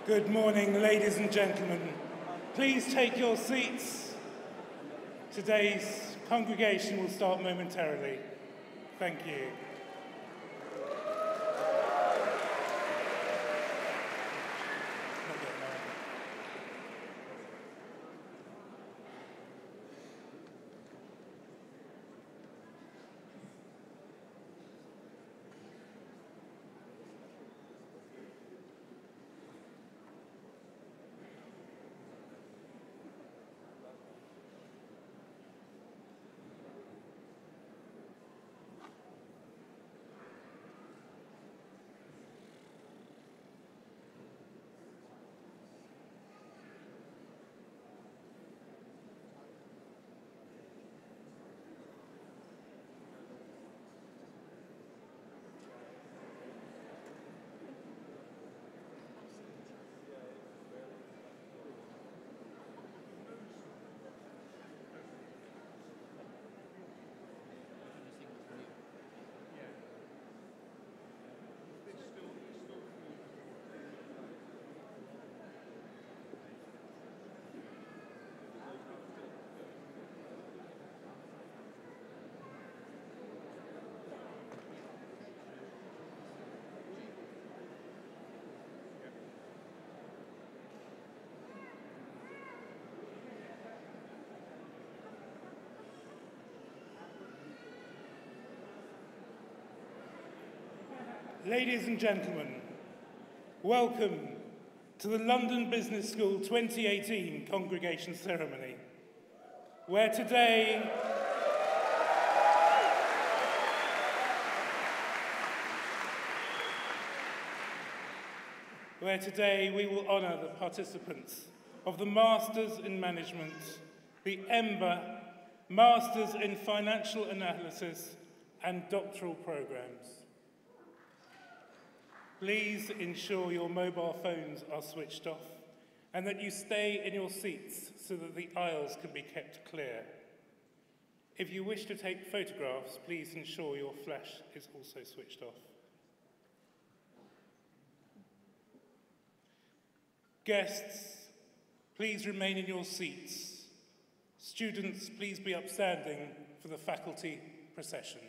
Good morning, ladies and gentlemen. Please take your seats. Today's congregation will start momentarily. Thank you. Ladies and gentlemen, welcome to the London Business School 2018 Congregation Ceremony, where today we will honour the participants of the Masters in Management, the EMBA, Masters in Financial Analysis and doctoral programmes. Please ensure your mobile phones are switched off and that you stay in your seats so that the aisles can be kept clear. If you wish to take photographs, please ensure your flash is also switched off. Guests, please remain in your seats. Students, please be upstanding for the faculty procession.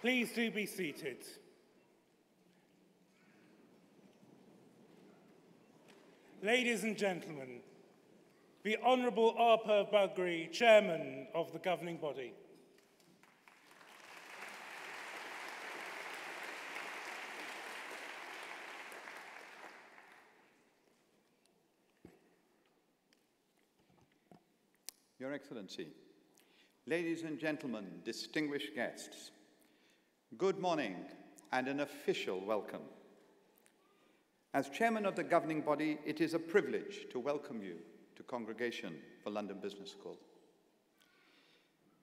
Please do be seated. Ladies and gentlemen, the Honourable Arpa Bagri, Chairman of the Governing Body. Your Excellency, ladies and gentlemen, distinguished guests, good morning and an official welcome. As chairman of the governing body, it is a privilege to welcome you to Congregation for London Business School.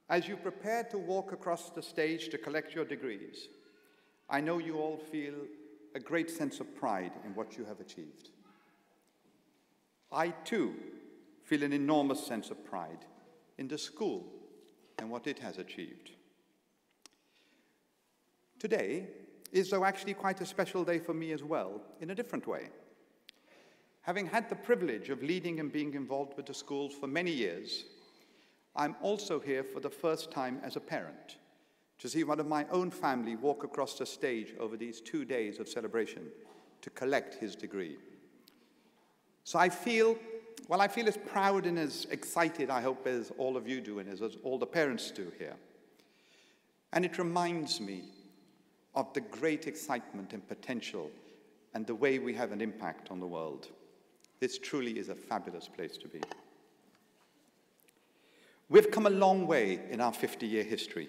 As you prepare to walk across the stage to collect your degrees, I know you all feel a great sense of pride in what you have achieved. I too feel an enormous sense of pride in the school and what it has achieved. Today is, though, actually quite a special day for me as well, in a different way. Having had the privilege of leading and being involved with the schools for many years, I'm also here for the first time as a parent to see one of my own family walk across the stage over these 2 days of celebration to collect his degree. So I feel as proud and as excited, I hope, as all of you do and as all the parents do here. And it reminds me of the great excitement and potential and the way we have an impact on the world. This truly is a fabulous place to be. We've come a long way in our 50-year history,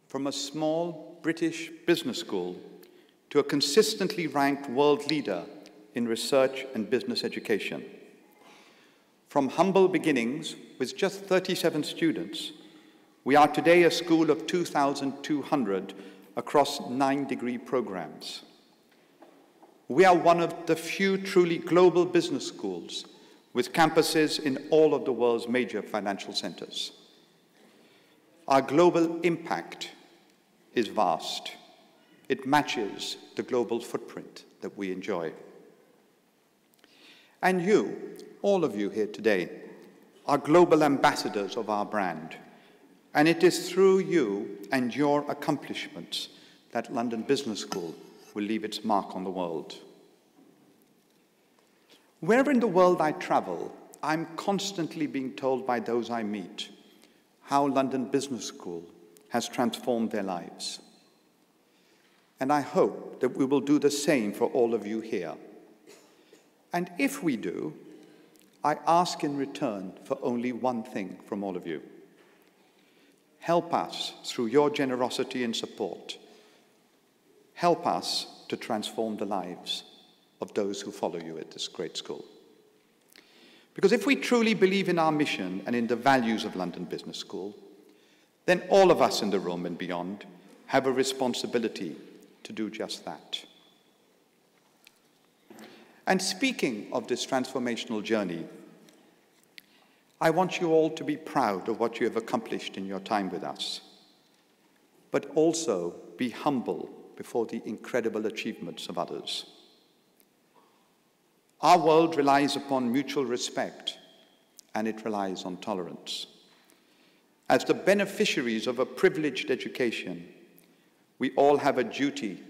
from a small British business school to a consistently ranked world leader in research and business education. From humble beginnings with just 37 students, we are today a school of 2,200 across 9 degree programs. We are one of the few truly global business schools with campuses in all of the world's major financial centers. Our global impact is vast. It matches the global footprint that we enjoy. And you, all of you here today, are global ambassadors of our brand. And it is through you and your accomplishments that London Business School will leave its mark on the world. Wherever in the world I travel, I'm constantly being told by those I meet how London Business School has transformed their lives. And I hope that we will do the same for all of you here. And if we do, I ask in return for only one thing from all of you. Help us through your generosity and support. Help us to transform the lives of those who follow you at this great school. Because if we truly believe in our mission and in the values of London Business School, then all of us in the room and beyond have a responsibility to do just that. And speaking of this transformational journey, I want you all to be proud of what you have accomplished in your time with us, but also be humble before the incredible achievements of others. Our world relies upon mutual respect, and it relies on tolerance. As the beneficiaries of a privileged education, we all have a duty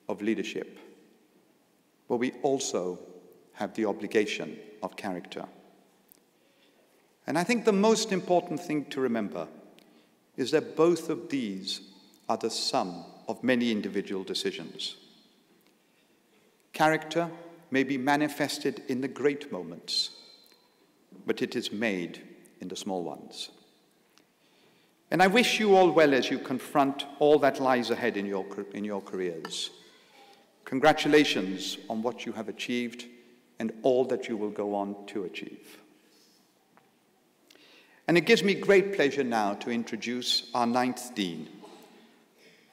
of leadership, but we also have the obligation of character. And I think the most important thing to remember is that both of these are the sum of many individual decisions. Character may be manifested in the great moments, but it is made in the small ones. And I wish you all well as you confront all that lies ahead in your careers. Congratulations on what you have achieved and all that you will go on to achieve. And it gives me great pleasure now to introduce our 9th Dean.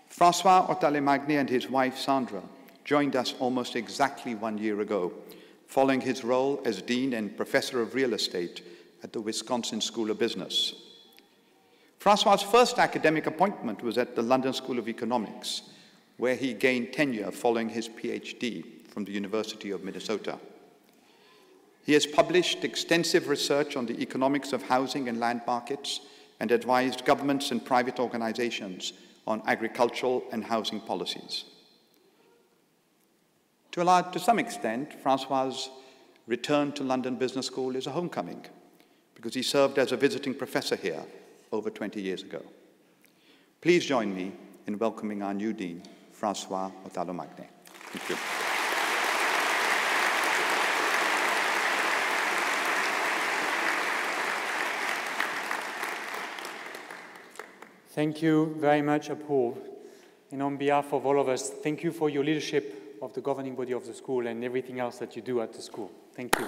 François Otalemagné and his wife Sandra joined us almost exactly 1 year ago, following his role as Dean and Professor of Real Estate at the Wisconsin School of Business. François' first academic appointment was at the London School of Economics, where he gained tenure following his PhD from the University of Minnesota. He has published extensive research on the economics of housing and land markets and advised governments and private organizations on agricultural and housing policies. To some extent, François' return to London Business School is a homecoming because he served as a visiting professor here over 20 years ago. Please join me in welcoming our new Dean, François Otalemagné. Thank you. Thank you very much, Apoorv. And on behalf of all of us, thank you for your leadership of the governing body of the school and everything else that you do at the school. Thank you.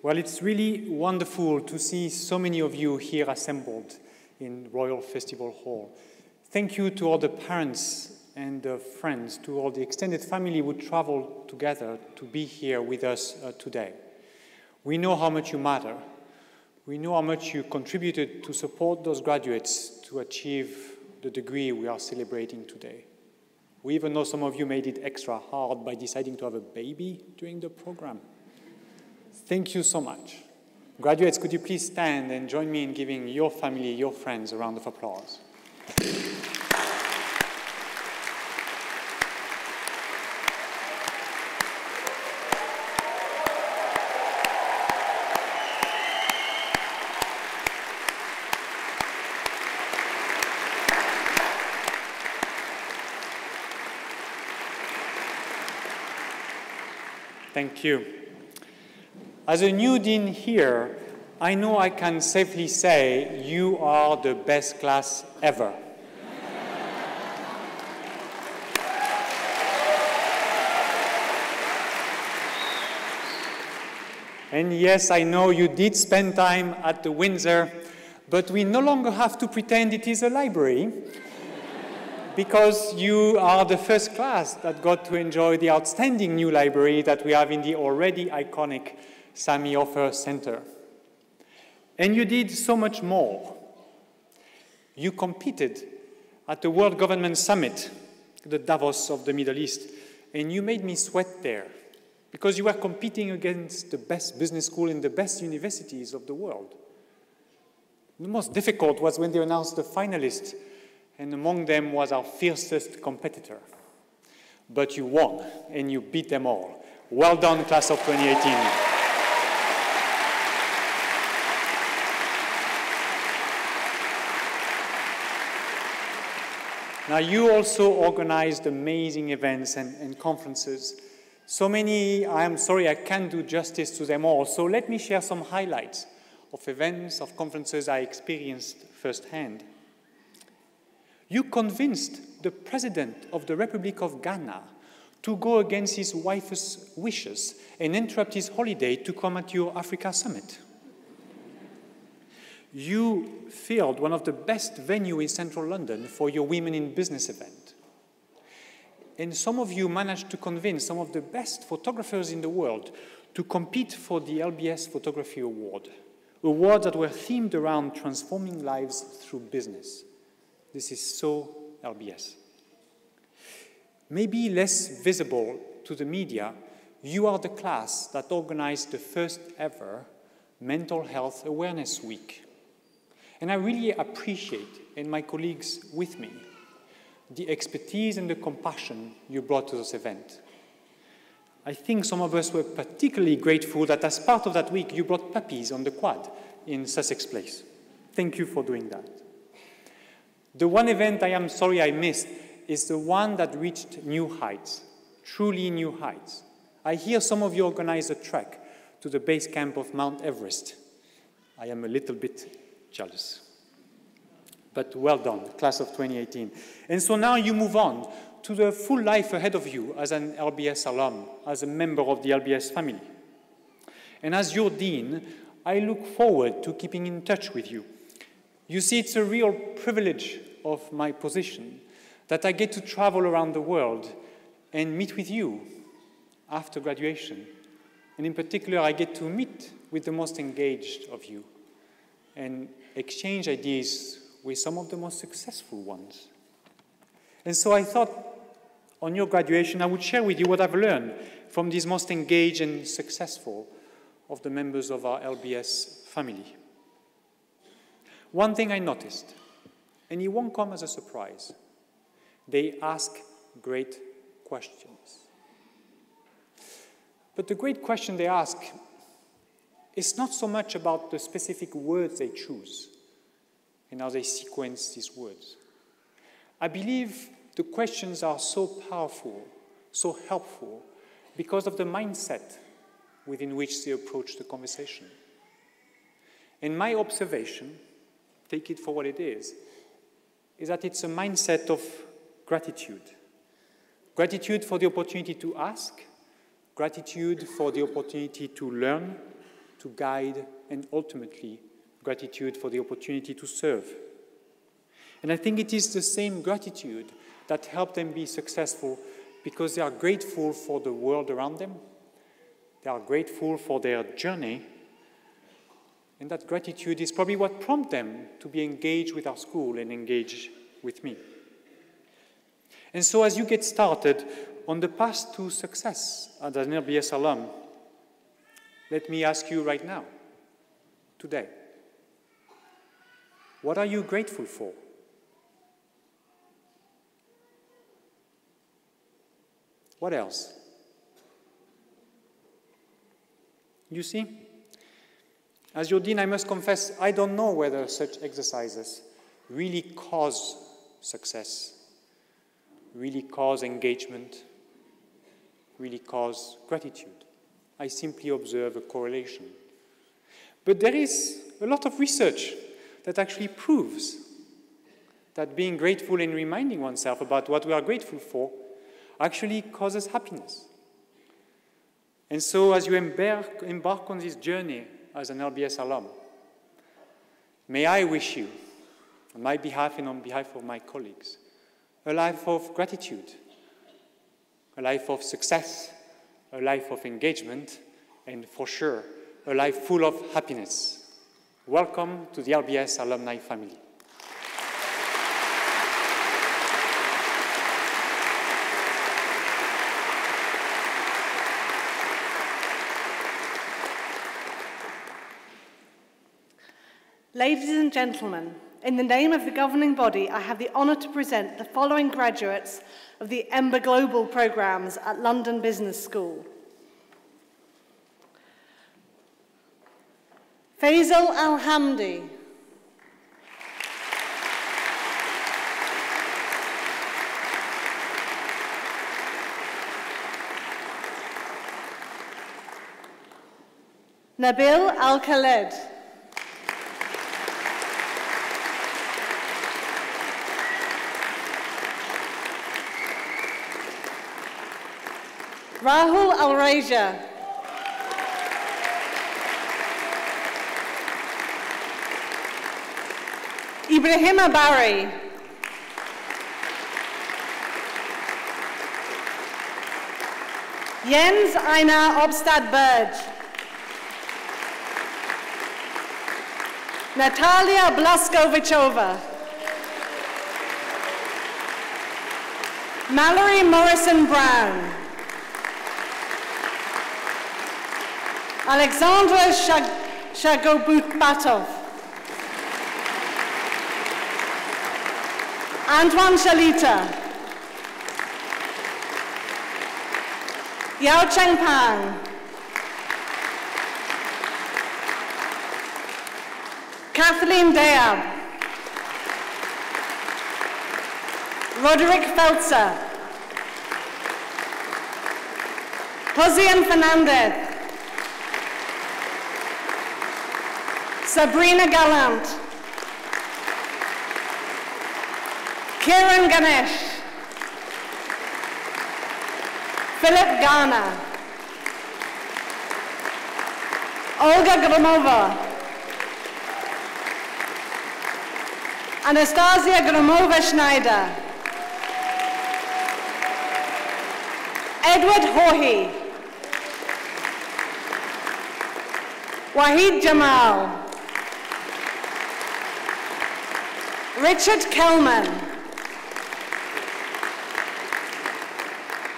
Well, it's really wonderful to see so many of you here assembled in Royal Festival Hall. Thank you to all the parents and friends, to all the extended family who traveled together to be here with us today. We know how much you matter. We know how much you contributed to support those graduates to achieve the degree we are celebrating today. We even know some of you made it extra hard by deciding to have a baby during the program. Thank you so much. Graduates, could you please stand and join me in giving your family, your friends a round of applause. Thank you. As a new dean here, I know I can safely say you are the best class ever. And yes, I know you did spend time at the Windsor, but we no longer have to pretend it is a library, because you are the first class that got to enjoy the outstanding new library that we have in the already iconic Sami Ofer Center. And you did so much more. You competed at the World Government Summit, the Davos of the Middle East, and you made me sweat there, because you were competing against the best business school in the best universities of the world. The most difficult was when they announced the finalists, and among them was our fiercest competitor. But you won, and you beat them all. Well done, class of 2018. Now, you also organized amazing events and conferences. So many, I am sorry I can't do justice to them all, so let me share some highlights of events, of conferences I experienced firsthand. You convinced the President of the Republic of Ghana to go against his wife's wishes and interrupt his holiday to come at your Africa Summit. You filled one of the best venues in central London for your Women in Business event. And some of you managed to convince some of the best photographers in the world to compete for the LBS Photography Award, awards that were themed around transforming lives through business. This is so LBS. Maybe less visible to the media, you are the class that organized the first ever Mental Health Awareness Week. And I really appreciate, and my colleagues with me, the expertise and the compassion you brought to this event. I think some of us were particularly grateful that as part of that week, you brought puppies on the quad in Sussex Place. Thank you for doing that. The one event I am sorry I missed is the one that reached new heights, truly new heights. I hear some of you organize a trek to the base camp of Mount Everest. I am a little bit jealous. But well done, class of 2018. And so now you move on to the full life ahead of you as an LBS alum, as a member of the LBS family. And as your dean, I look forward to keeping in touch with you. You see, it's a real privilege of my position that I get to travel around the world and meet with you after graduation. And in particular, I get to meet with the most engaged of you and exchange ideas with some of the most successful ones. And so I thought on your graduation, I would share with you what I've learned from these most engaged and successful of the members of our LBS family. One thing I noticed, and it won't come as a surprise, they ask great questions. But the great question they ask is not so much about the specific words they choose and how they sequence these words. I believe the questions are so powerful, so helpful, because of the mindset within which they approach the conversation. And my observation, take it for what it is that it's a mindset of gratitude. Gratitude for the opportunity to ask, gratitude for the opportunity to learn, to guide, and ultimately, gratitude for the opportunity to serve. And I think it is the same gratitude that helped them be successful because they are grateful for the world around them, they are grateful for their journey, and that gratitude is probably what prompted them to be engaged with our school and engaged with me. And so as you get started on the path to success as an LBS alum, let me ask you right now, today, what are you grateful for? What else? You see, as your dean, I must confess, I don't know whether such exercises really cause success, really cause engagement, really cause gratitude. I simply observe a correlation. But there is a lot of research that actually proves that being grateful and reminding oneself about what we are grateful for actually causes happiness. And so as you embark on this journey as an LBS alum, may I wish you, on my behalf and on behalf of my colleagues, a life of gratitude, a life of success, a life of engagement, and for sure, a life full of happiness. Welcome to the LBS alumni family. Ladies and gentlemen, in the name of the governing body, I have the honour to present the following graduates of the EMBA Global programmes at London Business School. Faisal Al-Hamdi. Nabil Al-Khaled. Rahul Al-Raja. Ibrahim Abari. Jens Einar Obstad Berg. Natalia Blaskovichova. Mallory Morrison Brown. Alexandra Shagobutbatov. Antoine Shalita. Yao Chengpang. Kathleen Deab. Roderick Feltzer. Josian Fernandez. Sabrina Gallant. Kiran Ganesh. Philip Garner. Olga Gromova. Anastasia Gromova-Schneider. Edward Horhy. Wahid Jamal. Richard Kelman.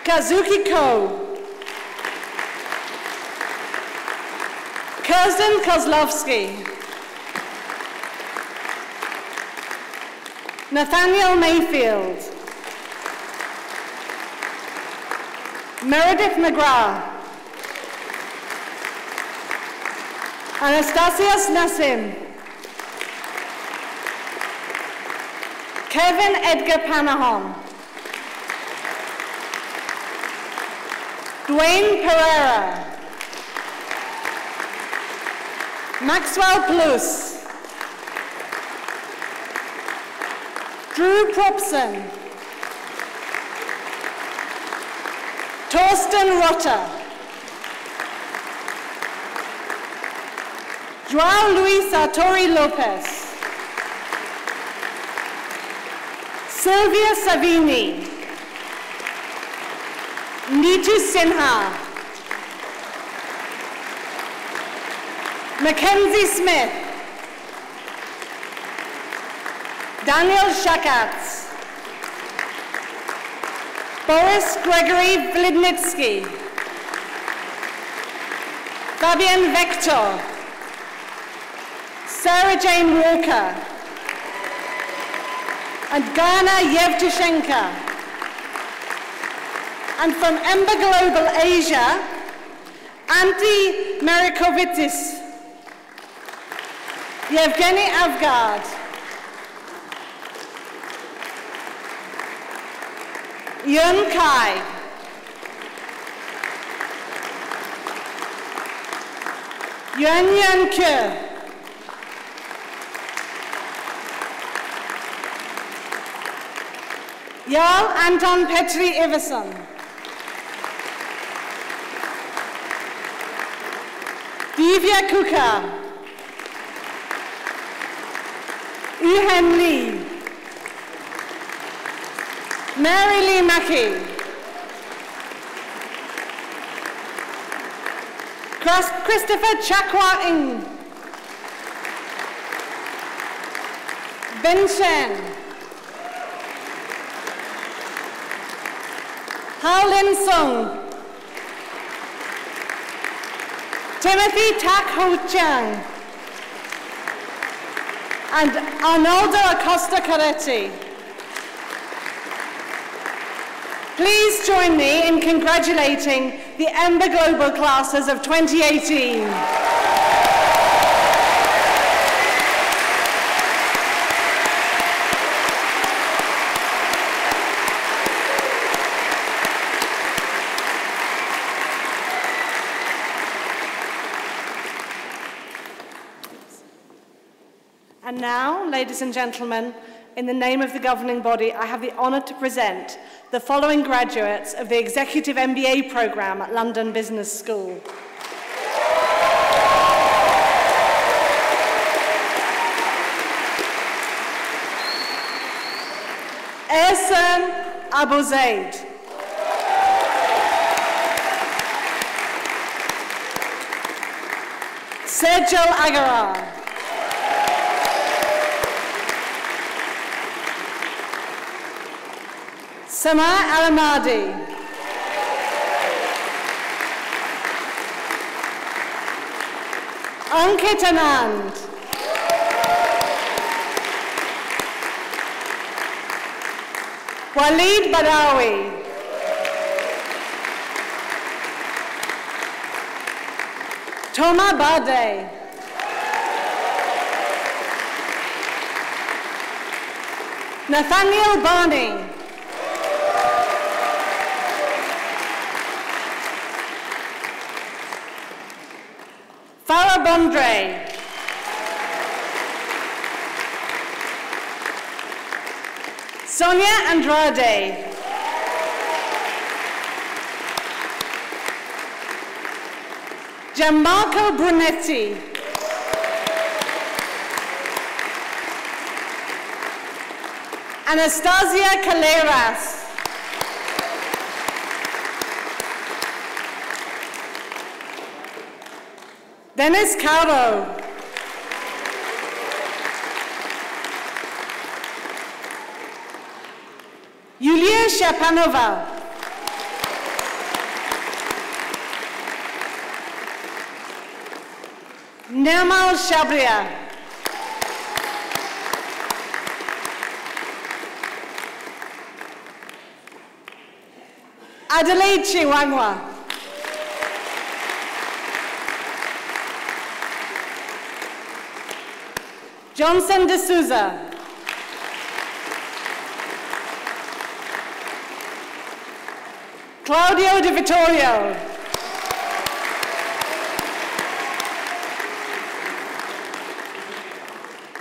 Kazuki Ko. Kirsten Kozlovsky. Nathaniel Mayfield. Meredith McGrath. Anastasios Nassim. Kevin Edgar Panahon. Dwayne Pereira. Maxwell Plus, Drew Propson, Torsten Rotter, João Luis Sartori Lopez, Sylvia Savini, Neetu Sinha, Mackenzie Smith, Daniel Shakatz, Boris Gregory Vlidnitsky, Fabian Vector, Sarah Jane Walker, and Gana Yevtushenko. And from Ember Global Asia, Antti Merikovitis, Yevgeny Avgard, Yun Kai, Yuan Ke, Jarl Anton Petri Iverson, Divya Kuka, Yuhen Lee, Mary Lee Mackey, Christopher Chakwa Ng, Ben Shen, Hao Lin Sung, Timothy Tak Ho Chang, and Arnoldo Acosta Caretti. Please join me in congratulating the Ember Global classes of 2018. And now, ladies and gentlemen, in the name of the governing body, I have the honour to present the following graduates of the Executive MBA programme at London Business School. Ehsan Abu Zaid, Sejal Agarar, Sama Alamadi, Ankit Anand, Walid Badawi, Toma Bade, Nathaniel Barney, Farah Bondre, Sonia Andrade, Gianmarco Brunetti, Anastasia Caleras, Dennis Caro, Yulia Shapanova, Nirmal Shabria, Adelaide Chiwangwa, Johnson D'Souza, Claudio Di Vittorio,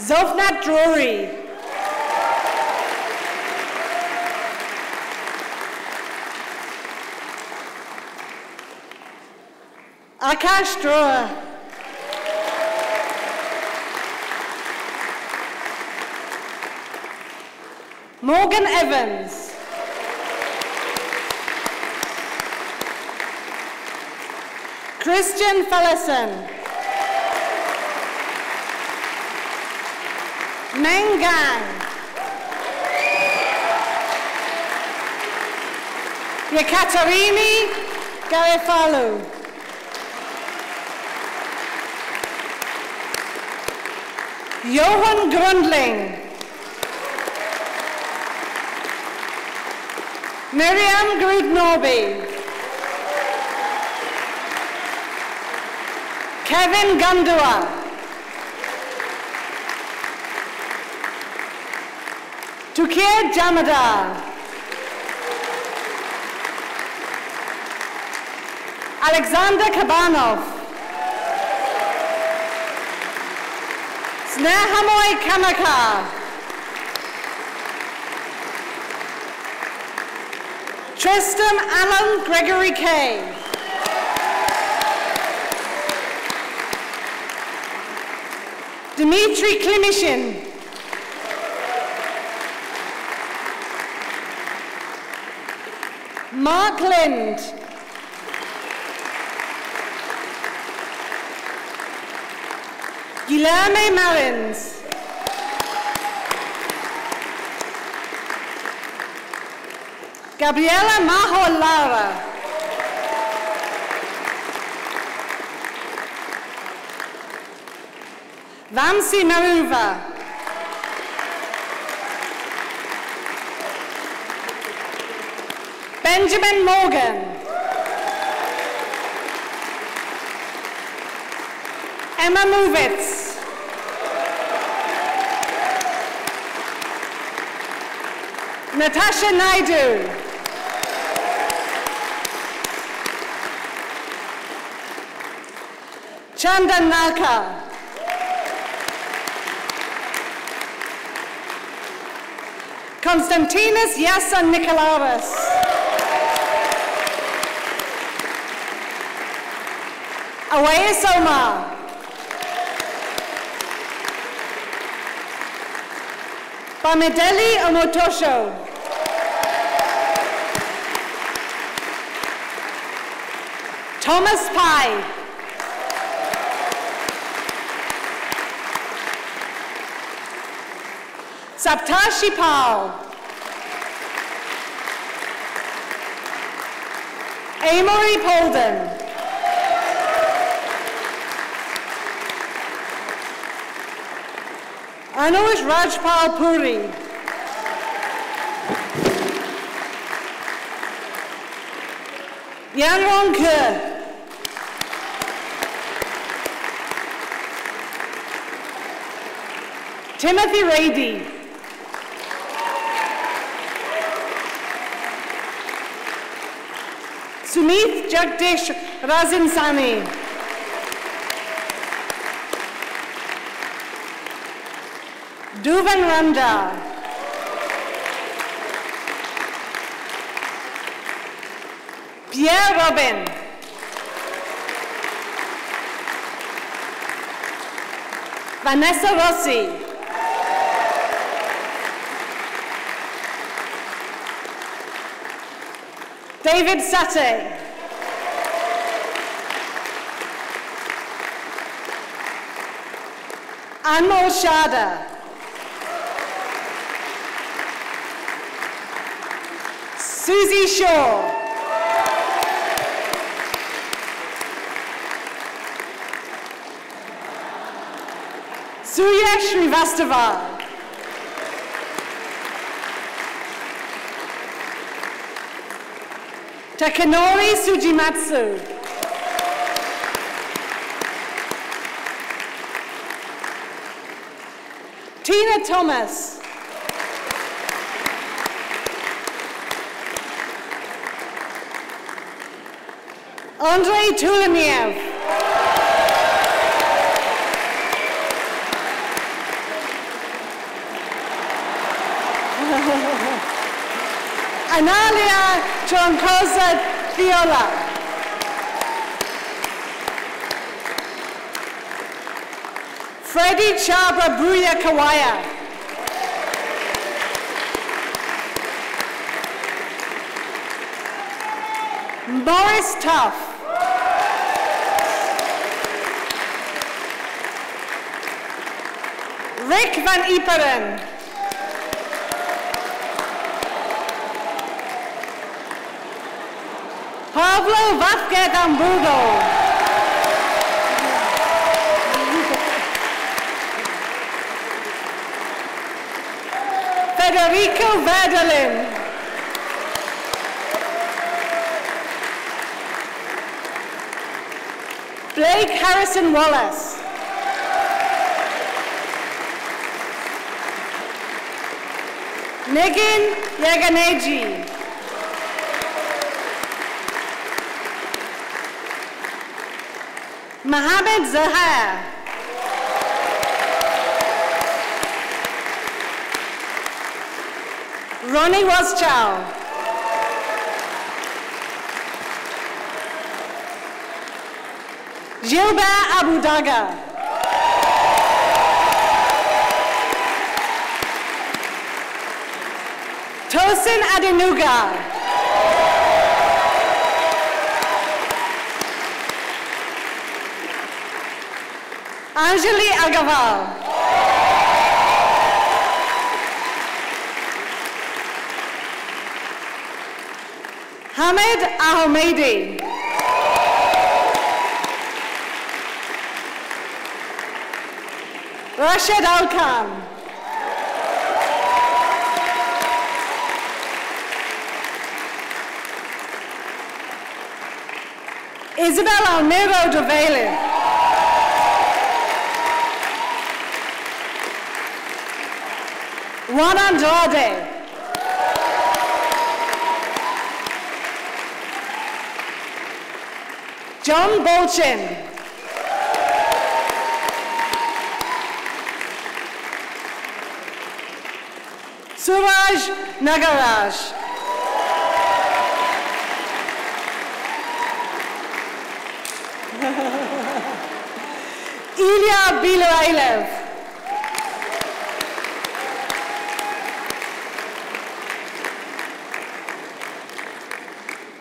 Zovnat Drury. Akash Droa. Morgan Evans. Christian Fellison. Meng Gang. Yekaterini Garefalu. Johan Grundling. Miriam Grud-Norby. Kevin Gandua. Tukir Jamadar. Alexander Kabanov. Snehamoy Kamaka. Tristan Alan Gregory Kay. Dmitry Klimishin. Mark Lind. Guilherme Marins. Gabriela Maho Lara. Vamsi Maruva. Benjamin Morgan. Emma Movitz. Natasha Naidu. Chandan Naka. Konstantinos Yasan Nikolaos. Awais Omar. Bamideli Omotosho. Thomas Pai. Saptashi Pal. Amory Polden. Anush Rajpal Puri. Yanrong Ke. Timothy Rady. Sumit Jagdish Razinsani. Duvan Randa. Pierre Robin. Vanessa Rossi. David Sate. Anmol Shada. Susie Shaw. Suya Srivastava. Takanori Sujimatsu. Tina Thomas. Andrei Tuleniev. Analia Troncosa Viola. Freddie Chabra Bruya Kawaya. Morris Tuff. Rick van Iperen. Pablo Vázquez Hamburgo. Federico Verdelin. Blake Harrison Wallace. Nigin Yaganeji. Mohammed Zahar. Ronnie Waschow. Gilbert Abudaga. Tosin Adenuga. Anjali Agaval. Hamid Ahmedi. Rashid Al-Khan. Isabel Almiro de Vele. Juan Andrade. John Bolchin. Suraj Nagaraj. Ilya Biloilev.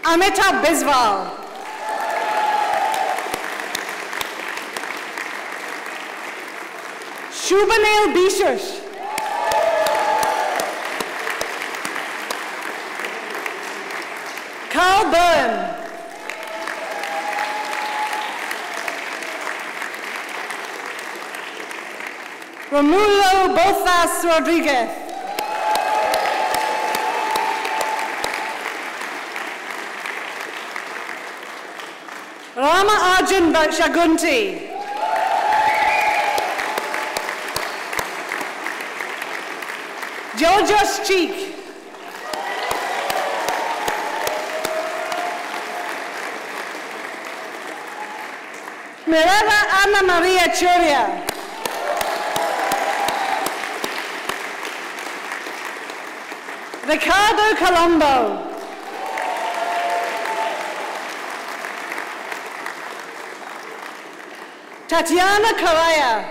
Amitabh Biswal. Shubhanil Bishush. Carl Byrne. Romulo Bozas Rodriguez. Rama Arjun Shagunti. Georgios Cheek. Mirella Ana Maria Churia. Ricardo Colombo. Tatiana Correa.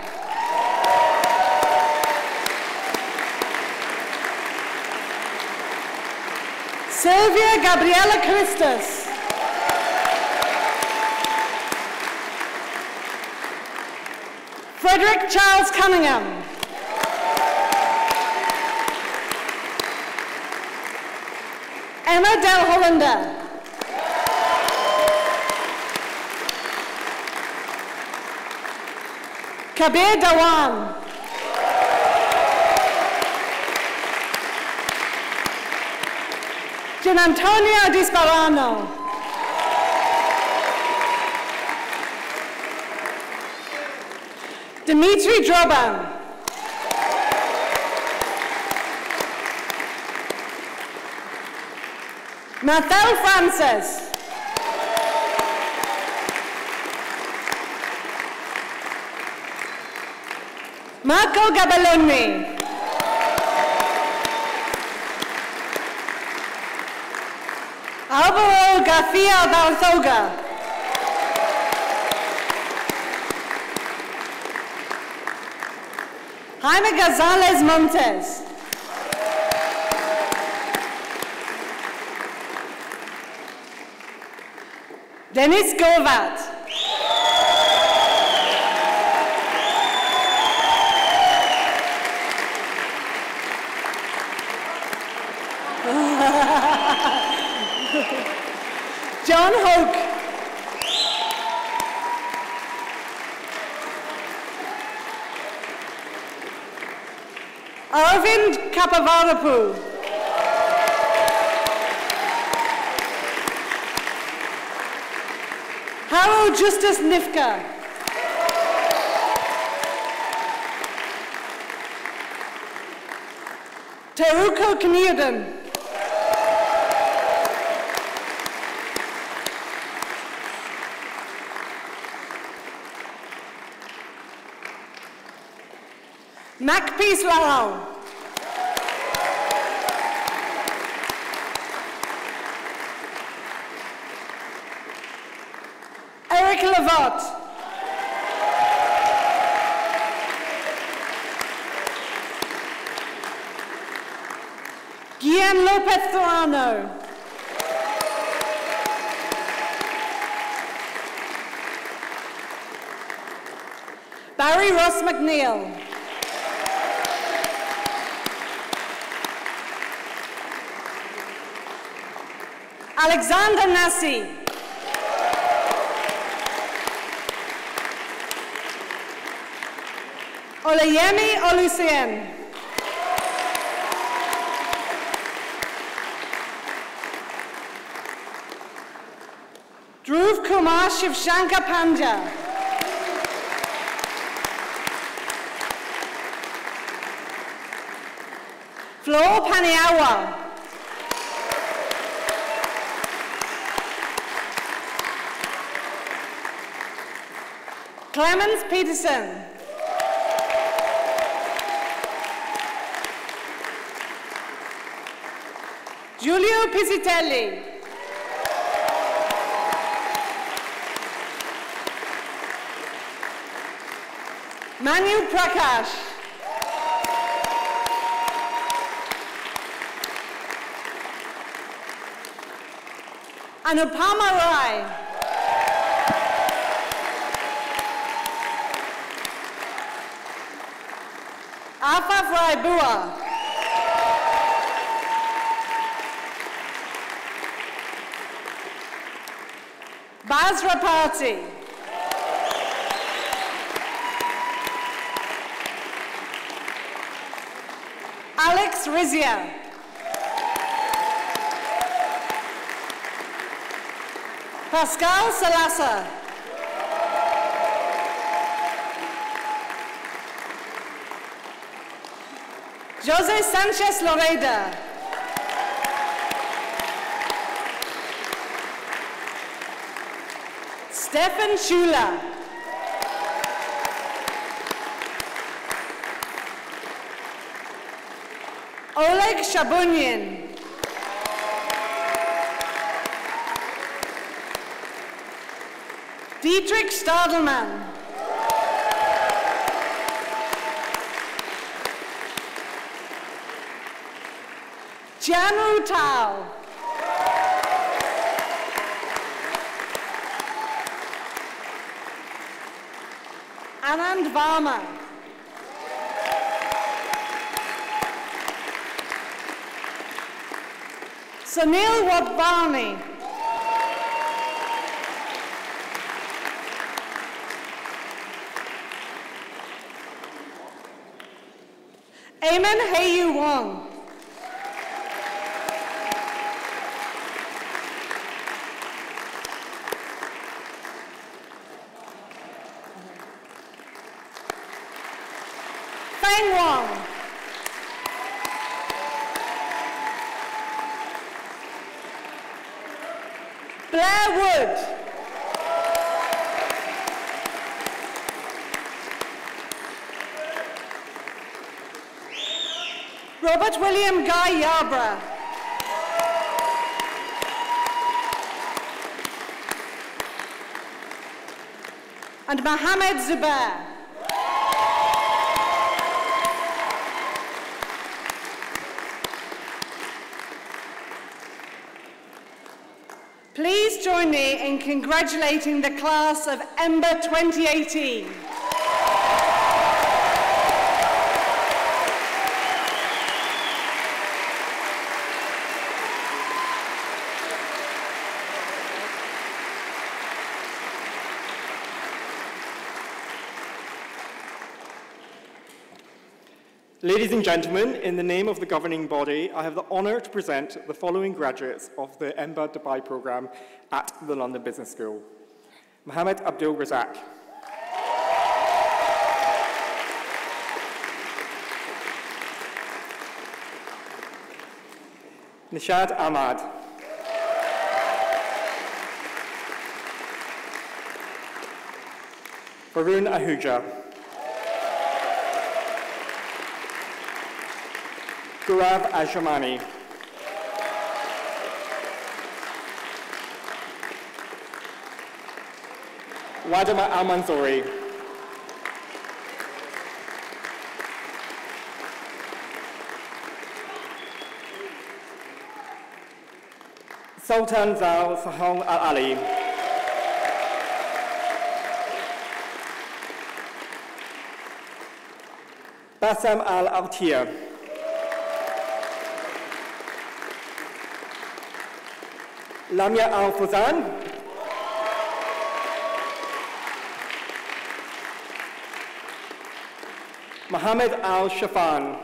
Sylvia Gabriela Christus. Frederick Charles Cunningham. Emma Del Hollander. Kabir Dawan. Gian Antonio Di Sparano. Dimitri Droban. Mathel Francis. Marco Gabelloni. Alvaro García Balzoga. Jaime González Montes. Denis Govat. John Hoke. Arvind Kapavarapu. Harold Justus Nifka. Teruko Kniuden. Macpeace Lalong. Eric Lavotte. Guillermo Lopez Thorano. Barry Ross McNeil. Alexander Nassi. Olayemi Olusien. Dhruv Kumar Shivshankar Panja. Flor Paniawa. Clemens Peterson. Giulio Pizzitelli. Manu Prakash. Anupama Rai. Afaf Raibua. Basra Party. Alex Rizia. Pascal Salasa. Jose Sanchez Loreda. Stefan Schula. Oleg Shabunyan. Dietrich Stadelmann. Jianru Tao. Anand Varma. Sunil Wadvani. Eamon Heyu Wong. Feng Wong. Blair Wood. Robert William Guy Yarborough. and Mohammed Zubair. Please join me in congratulating the class of EMBA 2018. Ladies and gentlemen, in the name of the governing body, I have the honour to present the following graduates of the EMBA Dubai programme at the London Business School. Mohammed Abdul Razak. Nishad Ahmad. Varun Ahuja. Gaurav Ajamani. Wadama Al-Mansouri. Sultan Zal Sahong Al-Ali. Bassam Al-Artia. Lamia Al-Fuzan. Mohammed Al-Shafan.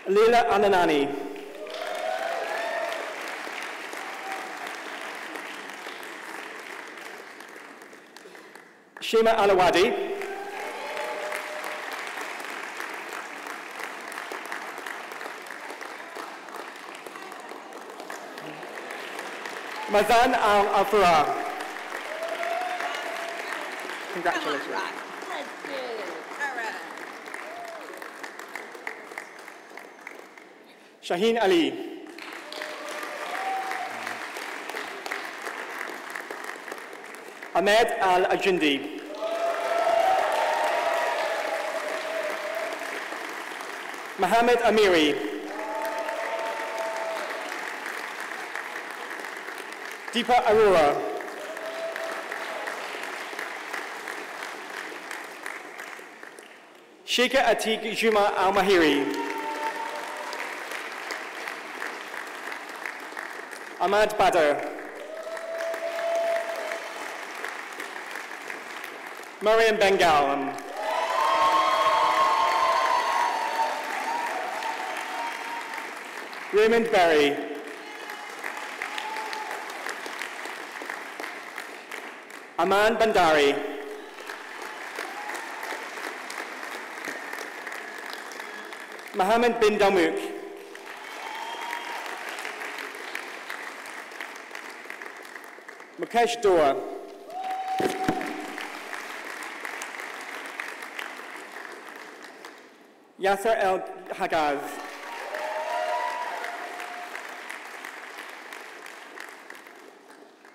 Leila Ananani. Shima Alawadi. Mazan Al-Afra. Congratulations. Let's do it. All right. Shaheen Ali. Ahmed Al-Ajindi. Mohammed Amiri. Deepa Arora. Sheikha Atiq Juma Al-Mahiri. Ahmad Badr. Mariam Bengal. Raymond Berry. Aman Bandari. Mohammed bin Damouk. Mukesh Dua. Yasser El Hagaz.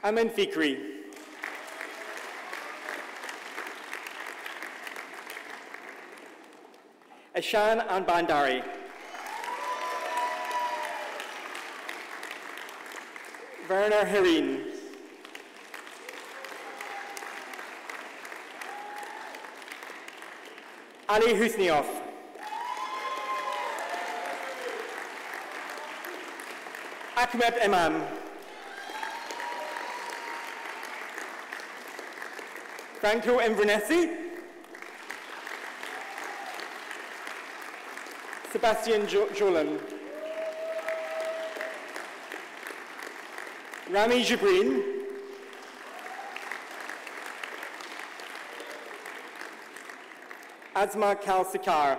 Amin Fikri. Ashan Anbandari. Werner Herin. Ali Husniov. Ahmed Imam. Franco Inverness. Sebastian Jolan. Rami Jibrin. Azma Kalsikar.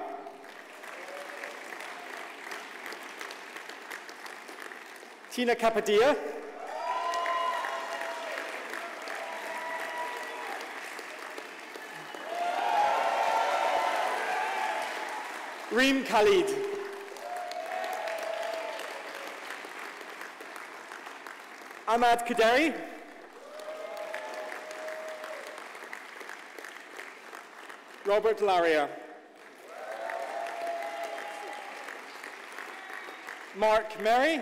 Tina Kapadia. Reem Khalid. Ahmad Kaderi. Robert Laria. Mark Merry.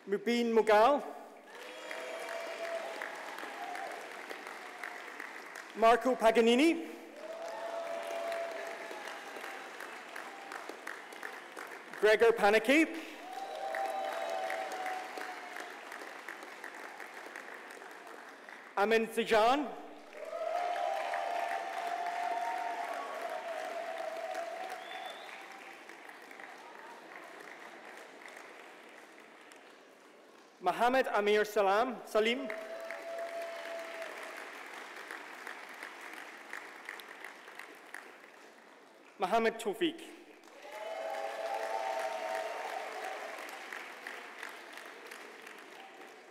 Mubin Mughal. Marco Paganini. Gregor Panicky. Amin Sijan. Mohammed Amir Salim. Mohammed Tawfiq.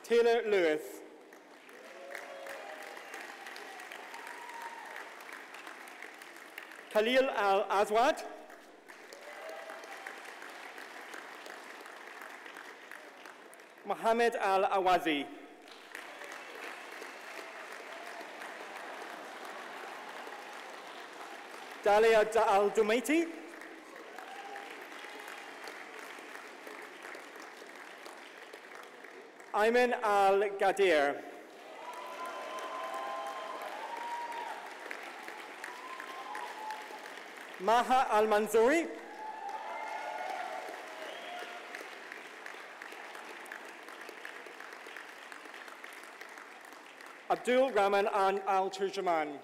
Taylor Lewis. Khalil Al-Azwad. Mohammed Al-Awazi. Dalia Al-Dumaiti. Ayman Al-Gadir. Maha Al-Manzouri. Abdul Rahman Al-Turjaman.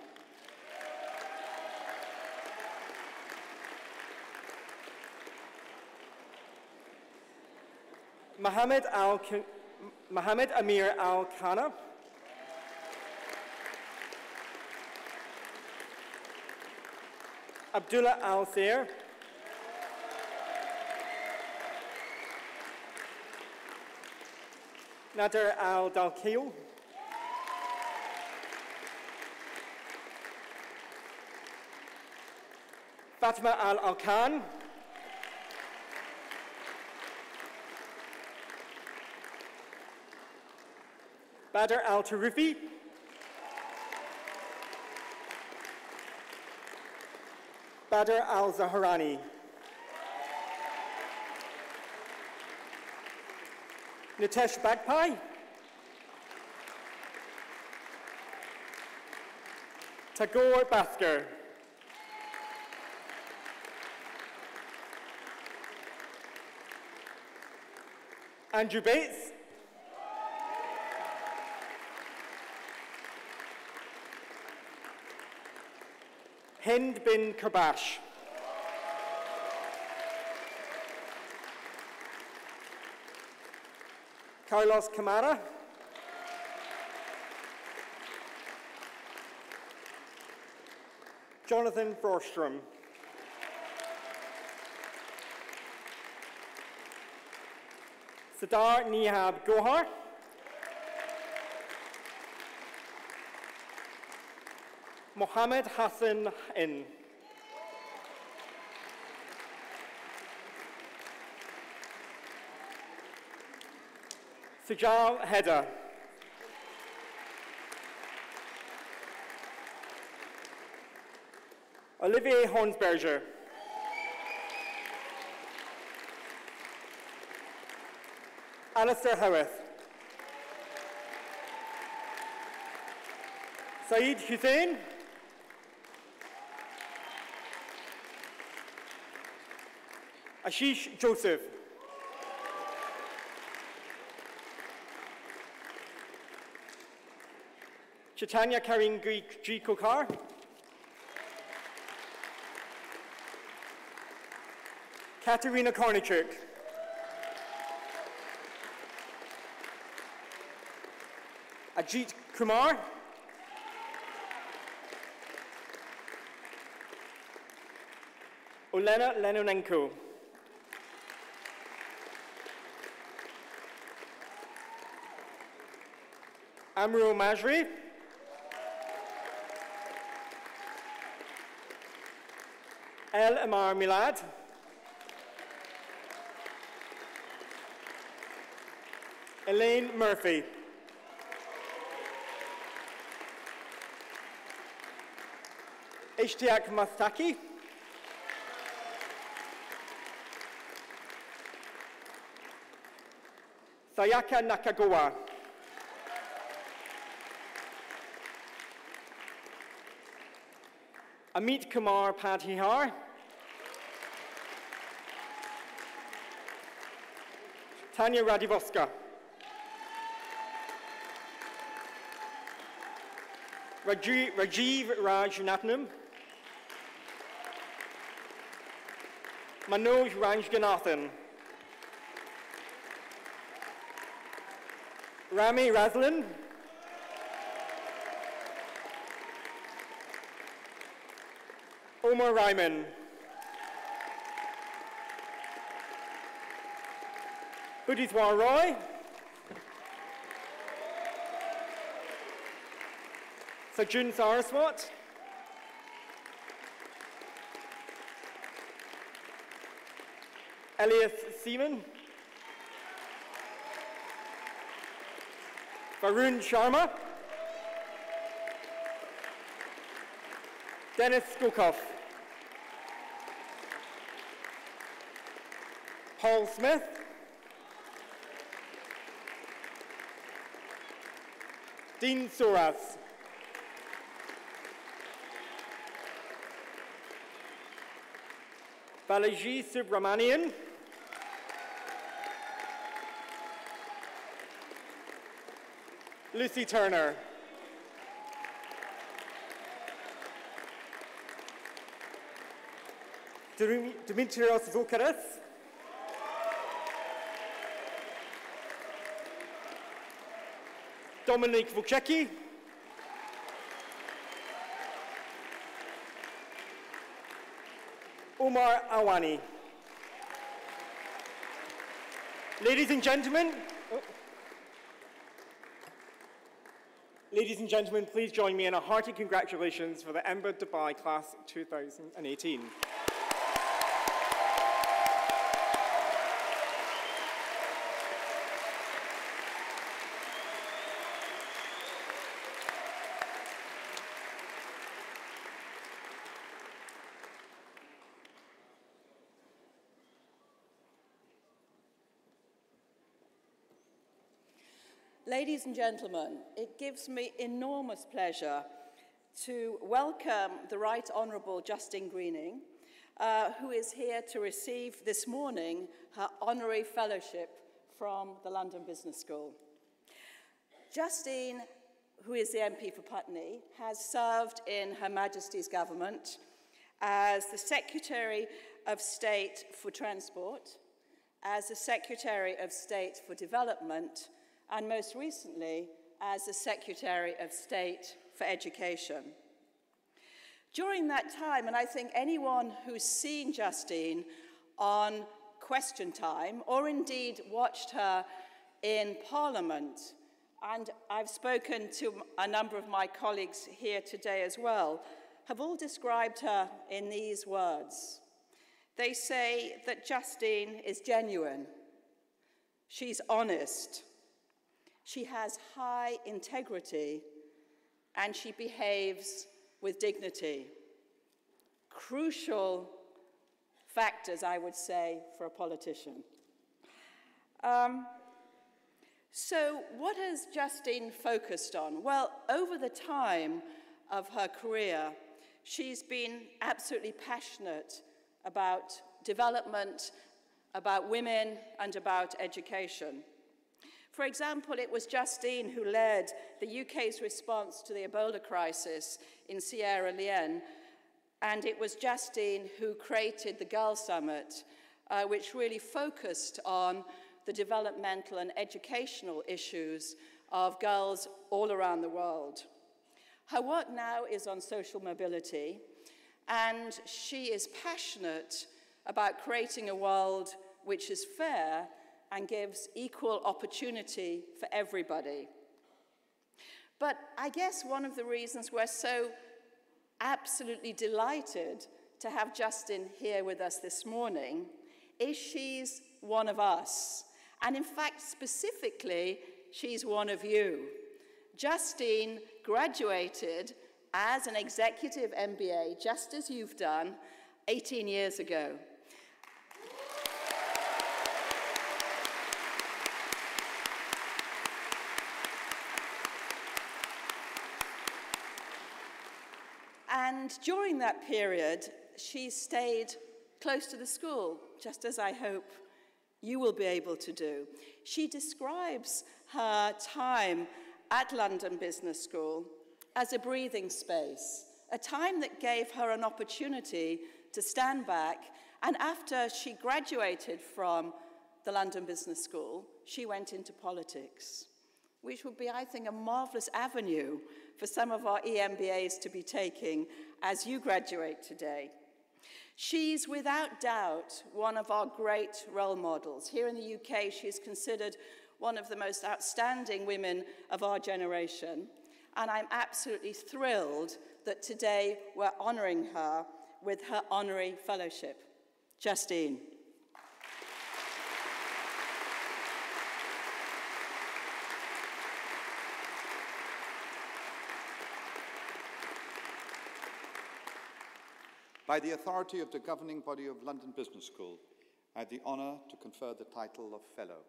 Mohammed Amir Al-Khana. Abdullah Al-Sair. Nader Al-Dalkil. Fatima Al-Alkan. Badr Al-Tarufi. Badr Al-Zahrani. Nitesh Bagpai. Tagore Basker. Andrew Bates. Hind bin Karbash. Carlos Camara. Jonathan Frostrom. Sadar Nihab Gohar. Mohammed Hassan In. Sujal Heda. Olivier Hornsberger. Alistair Howarth. Saeed Hussain. Ashish Joseph. Chaitanya Karin G. Kokar. Katerina Kornichuk. Ajit Kumar. Olena Lenonenko. Amro Majri. El Amar Milad. Elaine Murphy. Ishtiaq Mastaki. Sayaka Nakagawa. Amit Kumar Padhihar. Tanya Radivoska. Rajiv Rajnatnam. Manoj Ranganathan. Rami Razlan. Omar Ryman. Budiswar Roy. Sajun Saraswat. Elias Seaman. Varun Sharma. Dennis Skokov. Paul Smith. Dean Soras. Balaji Subramanian. Lucy Turner. Dimitrios Voulkaris. Dominik Vucecki. Omar Awani. Ladies and gentlemen, please join me in a hearty congratulations for the Ember Dubai Class 2018. Ladies and gentlemen, it gives me enormous pleasure to welcome the Right Honourable Justine Greening, who is here to receive this morning her Honorary Fellowship from the London Business School. Justine, who is the MP for Putney, has served in Her Majesty's government as the Secretary of State for Transport, as the Secretary of State for Development, and most recently as the Secretary of State for Education. During that time, and I think anyone who's seen Justine on Question Time, or indeed watched her in Parliament, and I've spoken to a number of my colleagues here today as well, have all described her in these words. They say that Justine is genuine, she's honest, she has high integrity, and she behaves with dignity. Crucial factors, I would say, for a politician. So what has Justine focused on? Well, over the time of her career, she's been absolutely passionate about development, about women, and about education. For example, it was Justine who led the UK's response to the Ebola crisis in Sierra Leone, and it was Justine who created the Girl Summit, which really focused on the developmental and educational issues of girls all around the world. Her work now is on social mobility, and she is passionate about creating a world which is fair and gives equal opportunity for everybody. But I guess one of the reasons we're so absolutely delighted to have Justine here with us this morning is she's one of us. And in fact, specifically, she's one of you. Justine graduated as an executive MBA, just as you've done, 18 years ago. And during that period, she stayed close to the school, just as I hope you will be able to do. She describes her time at London Business School as a breathing space, a time that gave her an opportunity to stand back. And after she graduated from the London Business School, she went into politics, which would be, I think, a marvelous avenue for some of our EMBAs to be taking as you graduate today. She's without doubt one of our great role models. Here in the UK, she's considered one of the most outstanding women of our generation. And I'm absolutely thrilled that today we're honouring her with her Honorary Fellowship. Justine. By the authority of the governing body of London Business School, I have the honour to confer the title of Fellow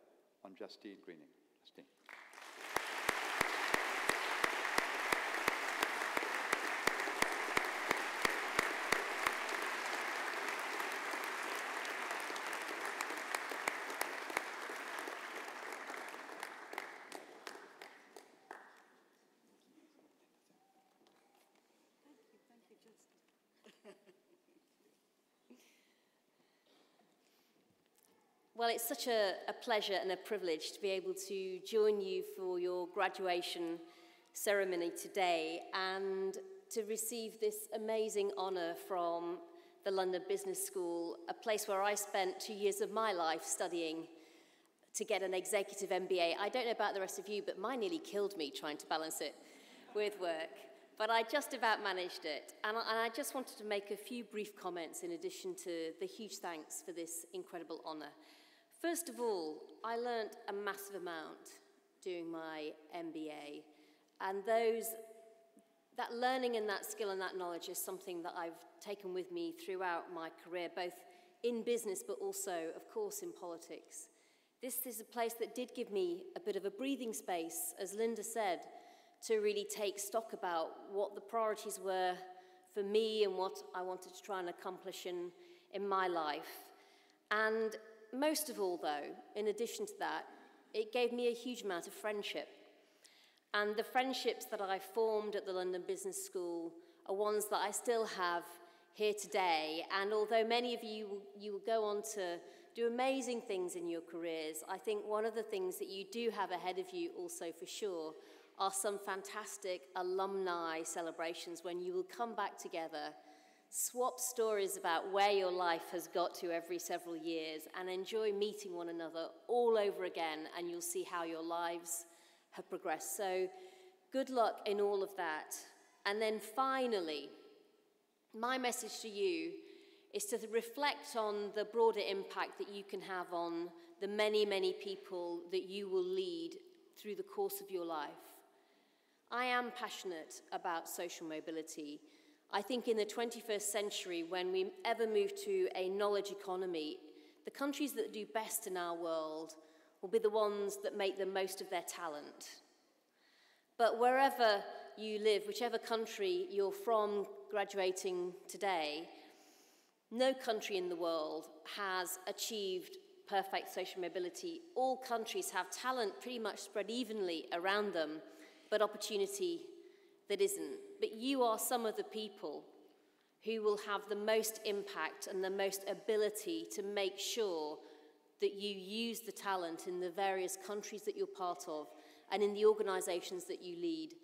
on Justine Greening. Justine. Well, it's such a pleasure and a privilege to be able to join you for your graduation ceremony today and to receive this amazing honour from the London Business School, a place where I spent 2 years of my life studying to get an executive MBA. I don't know about the rest of you, but mine nearly killed me trying to balance it with work. But I just about managed it. And I just wanted to make a few brief comments in addition to the huge thanks for this incredible honour. First of all, I learnt a massive amount doing my MBA, and that learning and that skill and that knowledge is something that I've taken with me throughout my career, both in business but also, of course, in politics. This is a place that did give me a bit of a breathing space, as Linda said, to really take stock about what the priorities were for me and what I wanted to try and accomplish in my life. And most of all, though, in addition to that, it gave me a huge amount of friendship. And the friendships that I formed at the London Business School are ones that I still have here today. And although many of you will go on to do amazing things in your careers, I think one of the things that you do have ahead of you also for sure are some fantastic alumni celebrations when you will come back together, swap stories about where your life has got to every several years, and enjoy meeting one another all over again, and you'll see how your lives have progressed. So good luck in all of that. And then finally, my message to you is to reflect on the broader impact that you can have on the many, many people that you will lead through the course of your life. I am passionate about social mobility. I think in the 21st century, when we ever move to a knowledge economy, the countries that do best in our world will be the ones that make the most of their talent. But wherever you live, whichever country you're from graduating today, no country in the world has achieved perfect social mobility. All countries have talent pretty much spread evenly around them, but opportunity that isn't. But you are some of the people who will have the most impact and the most ability to make sure that you use the talent in the various countries that you're part of and in the organisations that you lead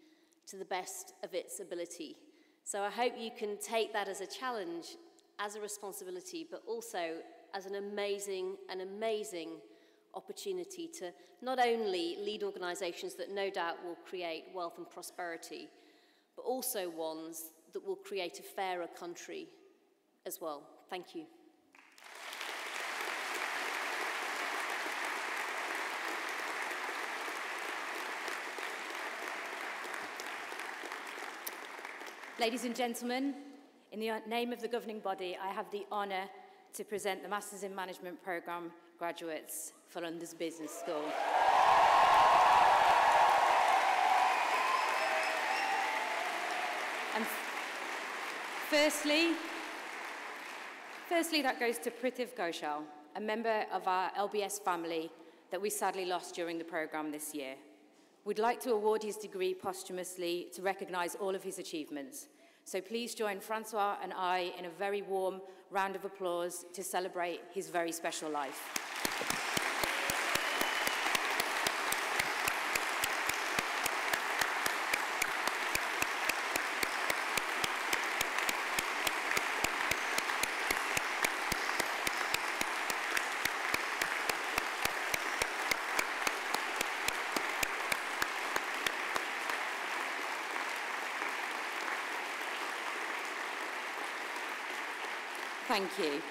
to the best of its ability. So I hope you can take that as a challenge, as a responsibility, but also as an amazing opportunity to not only lead organisations that no doubt will create wealth and prosperity, but also ones that will create a fairer country as well. Thank you. Ladies and gentlemen, in the name of the governing body, I have the honour to present the Masters in Management Programme graduates for London's Business School. And firstly, that goes to Prithvi Ghoshal, a member of our LBS family that we sadly lost during the programme this year. We'd like to award his degree posthumously to recognise all of his achievements. So please join Francois and I in a very warm round of applause to celebrate his very special life. Thank you.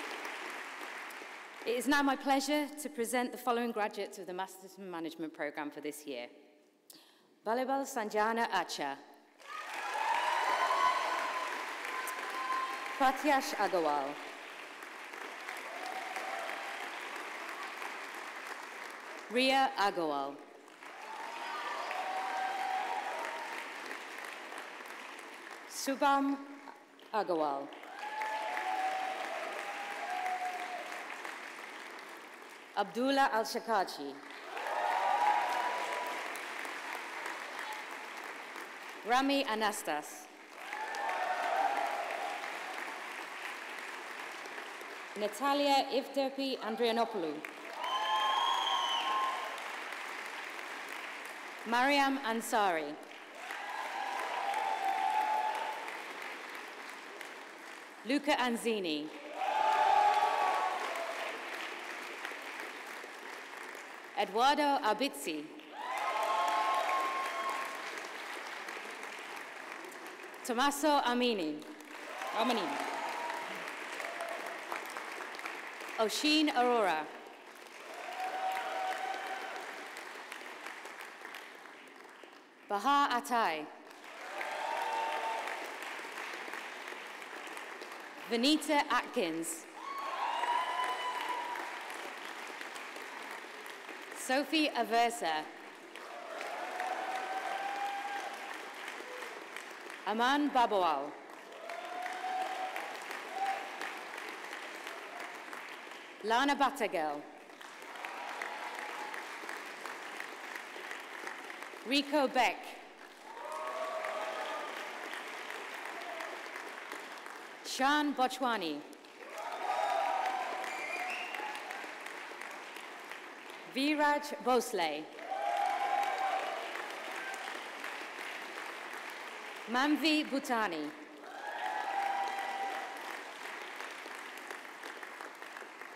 It is now my pleasure to present the following graduates of the Masters in Management Programme for this year. Balibal Sanjana Acha. Pratyash Agarwal. Ria Agarwal. Subham Agarwal. Abdullah Al-Shakachi. Rami Anastas. Natalia Ifterpi Andrianopoulou. Mariam Ansari. Luca Anzini. Eduardo Abizzi. Tommaso Amini. Oshin Aurora. Baha Atai. Vanita Atkins. Sophie Aversa. Aman Babawal. Lana Batagel. Rico Beck. Shan Bochwani. Viraj Bhosle. Manvi Bhutani.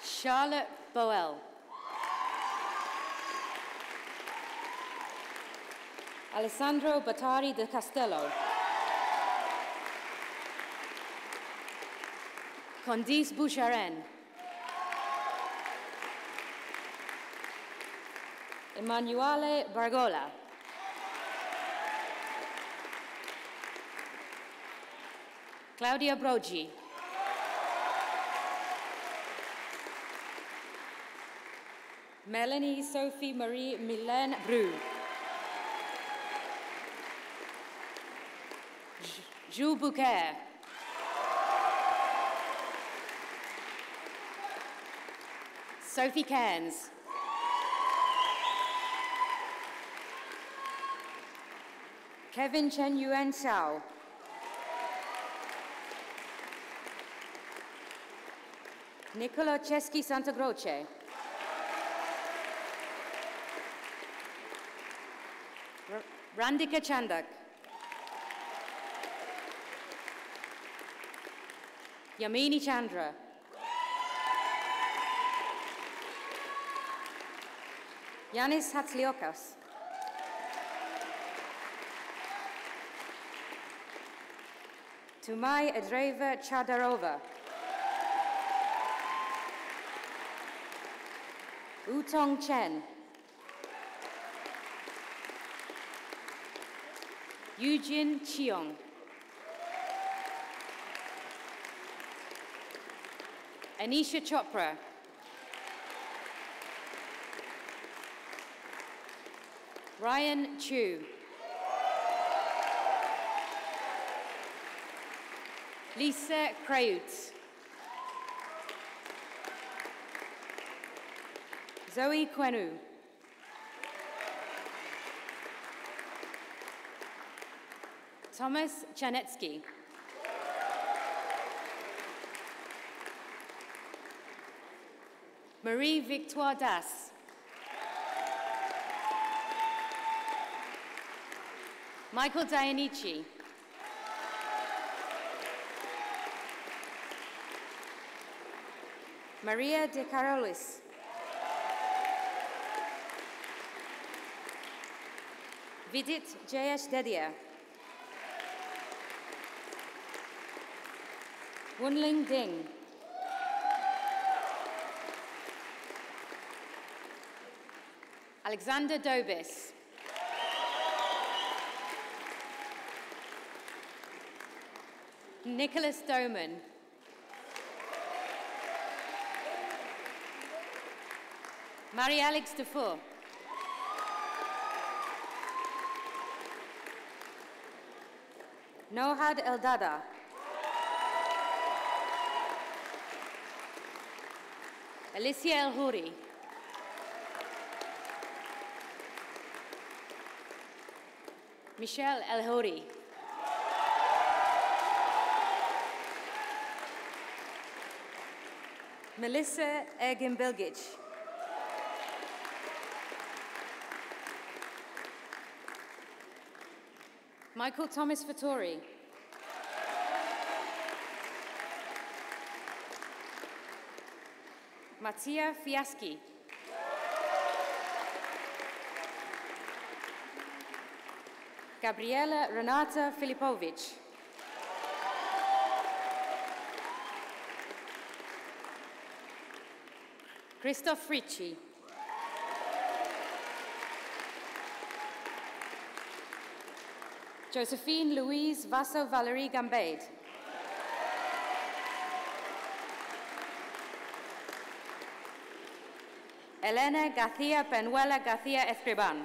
Charlotte Boel. Alessandro Batari de Castello. Condis Boucharen. Emanuele Bargola. Claudia Brogi. Melanie Sophie Marie Mylène Bru. Jules Bouquet. Sophie Cairns. Kevin Chen Yuan Xiao. Nicola Ceschi Santagroce. Randika Chandak. Yamini Chandra. Yanis Hatzliokas. Tumai Edreva Chadarova. Utong Chen. Eugene Cheong. Anisha Chopra. Ryan Chu. Lisa Kraut. Zoe Quenu. Thomas Chanetsky. Marie Victoire Das. Michael Dianici. Maria De Carolis. Vidit Jayesh Dedia. Wunling Ding. Alexander Dobis. Nicholas Doman. Marie-Alex Dufour. Nohad Eldada. Alicia El Houri. Michelle El Houri. Melissa Ergin Bilgic. Michael Thomas Fattori. Mattia Fiaschi. Gabriela Renata Filipovic. Christoph Ricci. Josephine Louise Vasso Valerie Gambade. Elena García Penuela García Escriban.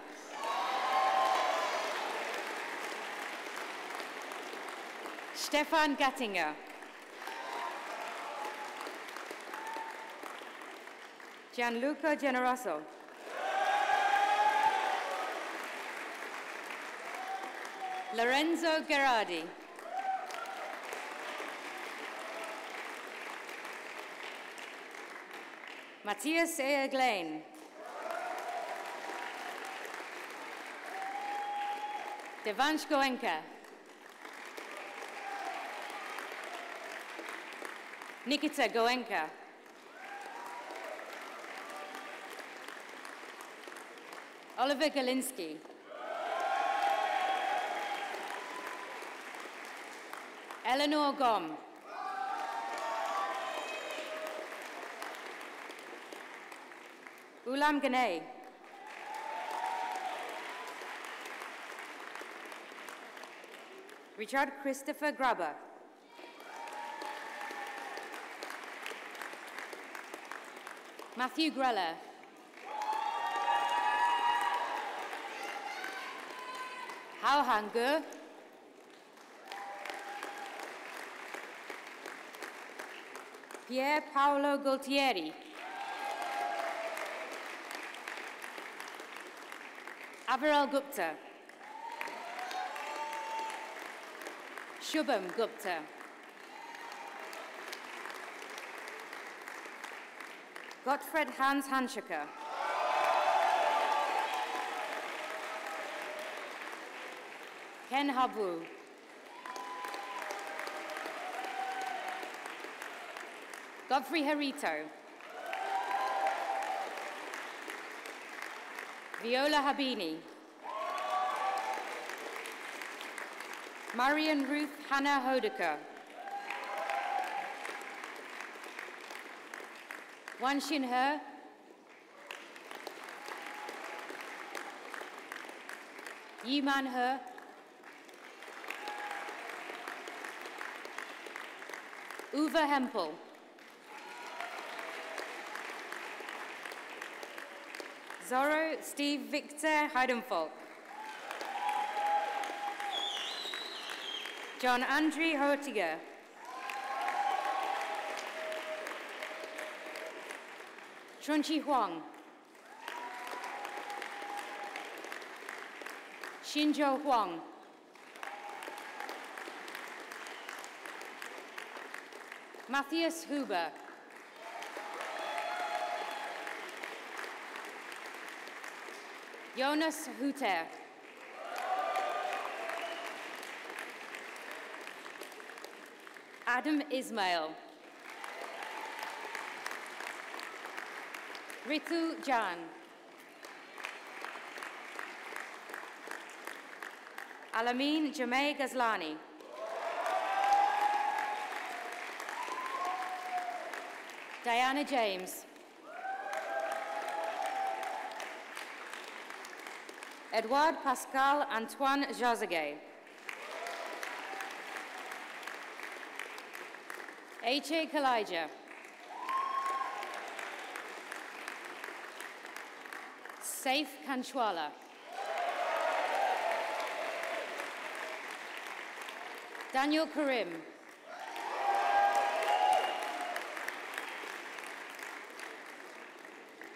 Stefan Gattinger. Gianluca Generoso. Lorenzo Gerardi. Matthias Eaglein. Devansh Goenka. Nikita Goenka. Oliver Galinsky. Eleanor Gom. Ulam Ganay. Richard Christopher Grabber. Matthew Greller. Hao Hangu. Pier Paolo Gualtieri. Aviral Gupta. Shubham Gupta. Gottfried Hans Hanschaker. Ken Habu. Godfrey Harito. Viola Habini. Marian Ruth Hannah Hodeker. Wan Xin He. Yiman He. Uwe Hempel. Zorro Steve Victor Heidenfolk. John Andrew Hortiger. Chunchi Huang. Xinzhou Huang. Matthias Huber. Jonas Huter. Adam Ismail. Ritu Jan. Alamin Jameh Ghazlani. Diana James. Edouard Pascal Antoine Jazeguet. H.A. Kalija. Saif Kanchwala. Daniel Karim.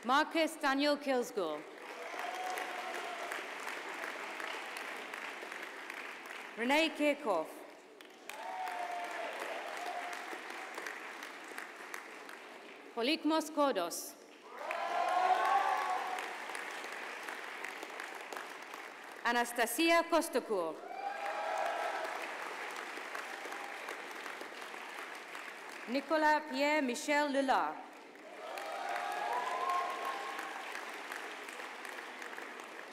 Marcus Daniel Kilsgore. Renee Kirchhoff. Polikmos Kodos. Anastasia Kostokur. Nicolas Pierre-Michel Lula.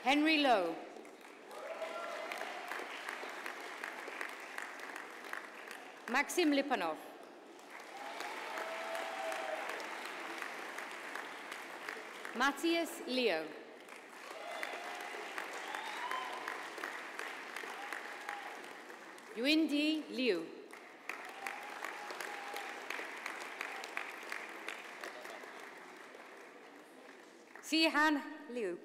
Henry Lowe. Maxim Lipanov. Matthias Leo. Yuindi Liu. Sihan Liu.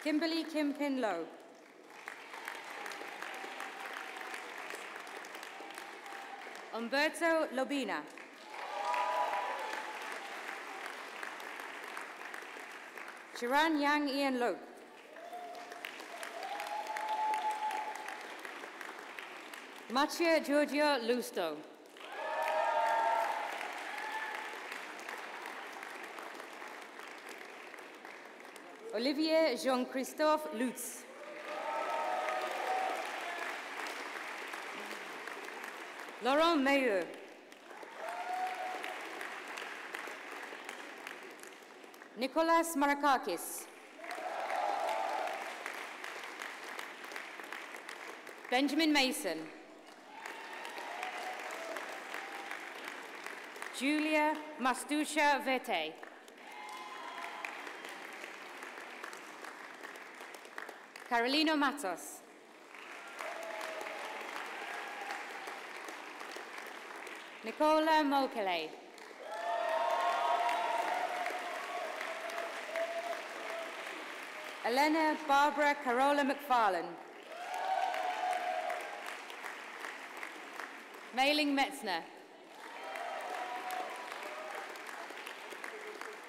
Kimberly Kimpin Low. Umberto Lobina. Sharan Yang Ian Low. Mattia Giorgio Lusto. Olivier Jean-Christophe Lutz. Laurent Meilleur. Nicolas Marakakis. Benjamin Mason. Julia Mastusha Vete. Carolina Matos. Nicola Mokele. Elena Barbara Carola McFarlane. Mailing Metzner.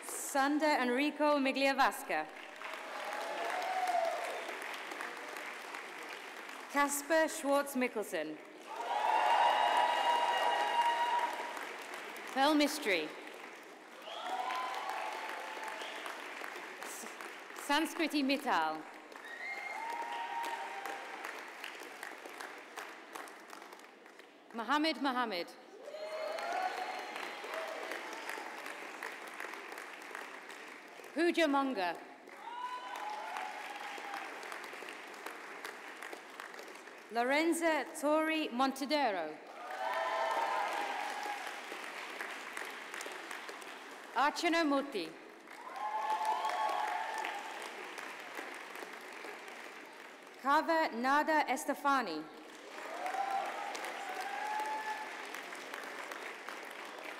Sander Enrico Migliavasca. Casper Schwartz Mickelson. Pearl Mystery. Sanskriti Mittal. Mohammed Mohammed. Pooja Monga. Lorenza Tori Montedero. Archana Murthy. Kava Nada Estefani.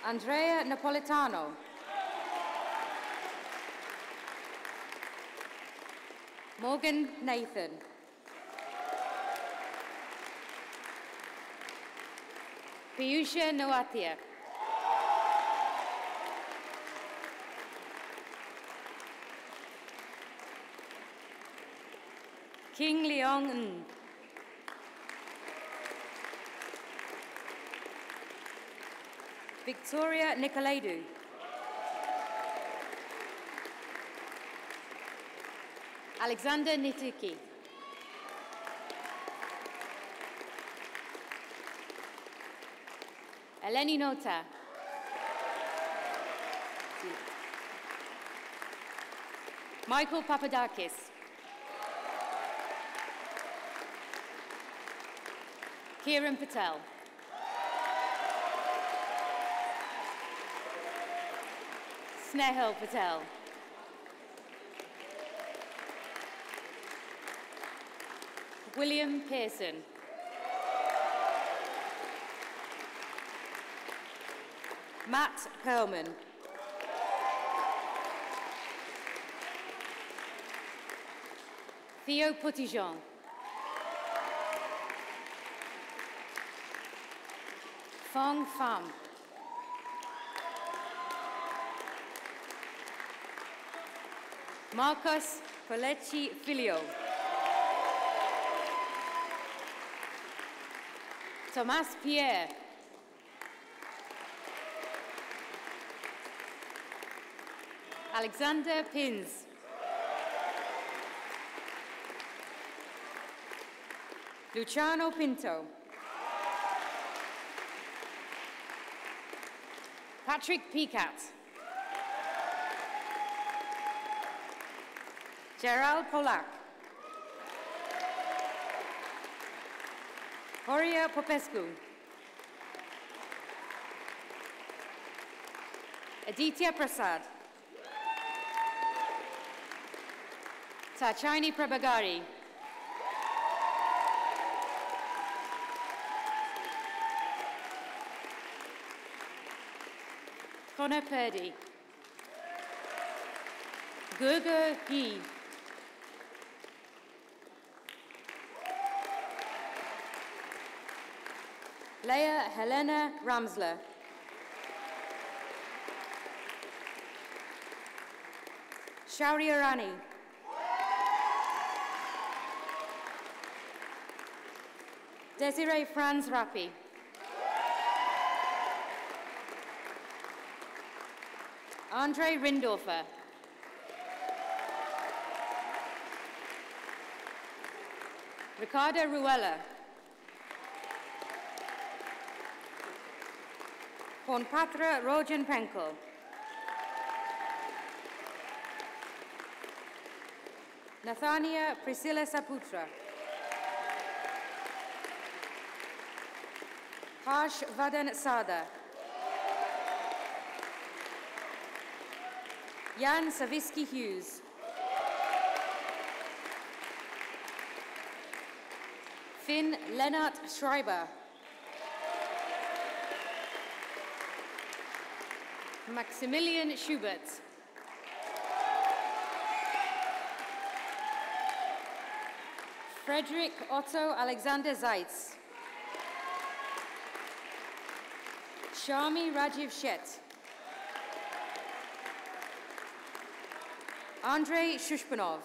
Andrea Napolitano. Morgan Nathan. Piyusha Noatia. King Leong Ng. Victoria Nicolaidou. Alexander Nitiki. Eleni Nota. Michael Papadakis. Kiran Patel. Snehal Patel. William Pearson. Matt Perlman. Theo Potijon. Fong Pham. Marcos Colecci Filio. Thomas Pierre. Alexander Pins. Luciano Pinto. Patrick Picat. Gerald Polak. Horia Popescu. Aditya Prasad. Tachini Prabhagari. Connor Purdy. Gurgur He. Leah Helena Ramsler. Shaurya Rani. Desiree Franz Rappi. Andre Rindorfer. Ricardo Ruella. Ponpatra Rojan Penko. Nathania Priscilla Saputra. Harsh Vadan Sada. Jan Savisky Hughes. Finn Lennart Schreiber. Maximilian Schubert. Frederick Otto Alexander Zeitz. Shami Rajiv Shet. Andrei Shushpanov.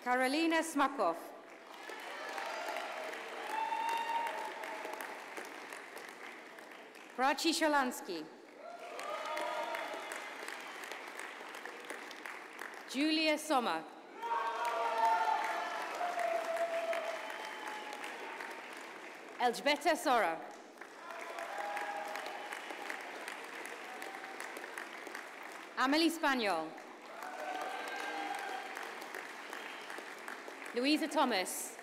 Karolina Smakov. Prachi Shalansky. Julia Sommer. Elżbieta Sora. Amelie Spaniol. Louisa Thomas.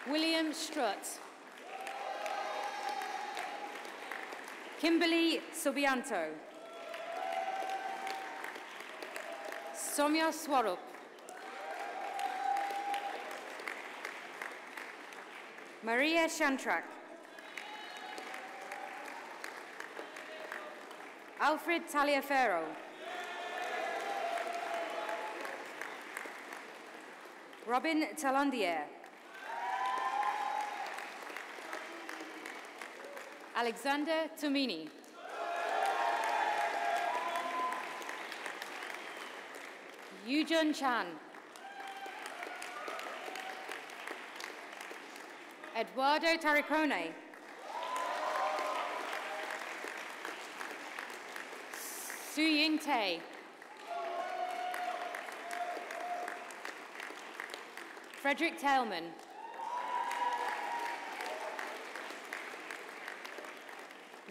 William Strutt. Kimberly Subianto. Somya Swarup. Maria Shantrak. Alfred Taliaferro. Robin Talondier. Alexander Tomini. Yujun Chan. Eduardo Taricone. Su Ying Tay. Frederick Tailman.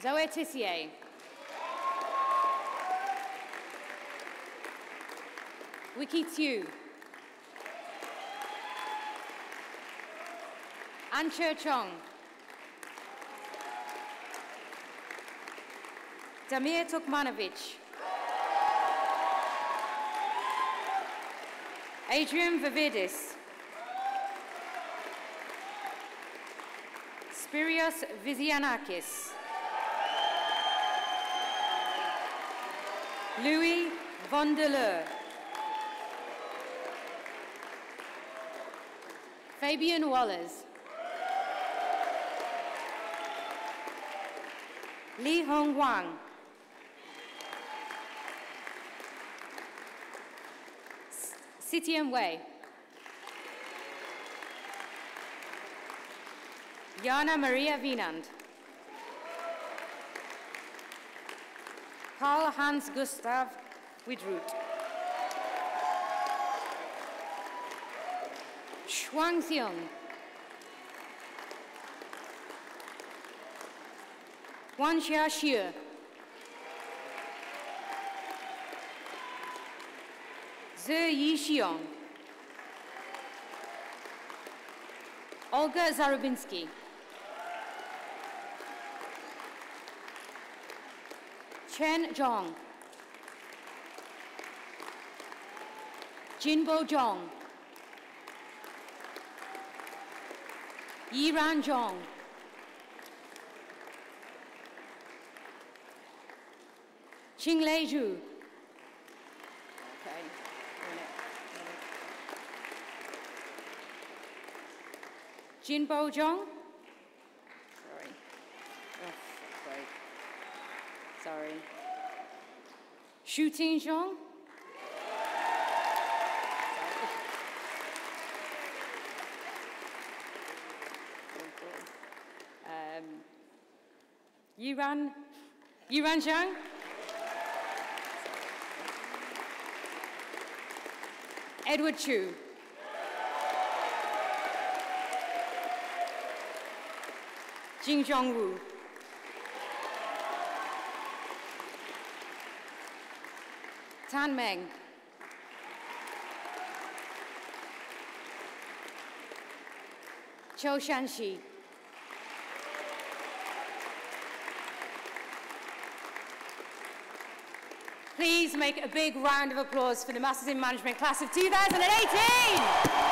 Zoe Tissier. Wiki Tew. Anche Chong. Damir Tukmanovic. Adrian Vividis. Spirios Vizianakis. Louis Vondeleur. Fabian Wallace. Li Hong Wang. Sitian Wei. Jana Maria Wienand. Karl Hans Gustav Widroot. Shuang Xiong. Wan Xia Xie. Zhe Yixiong. Olga Zarubinsky. Chen Zhong. Jinbo Zhong. Yiran Zhong. Qinglei Zhu. Okay. Jinbo Zhong. Sorry. Oh, sorry. Sorry. Xu Tingzhong. Yuran Zhang. Edward Chu. Jing Zhongwu. Tan Meng. Chou Shanxi. Please make a big round of applause for the Masters in Management class of 2018.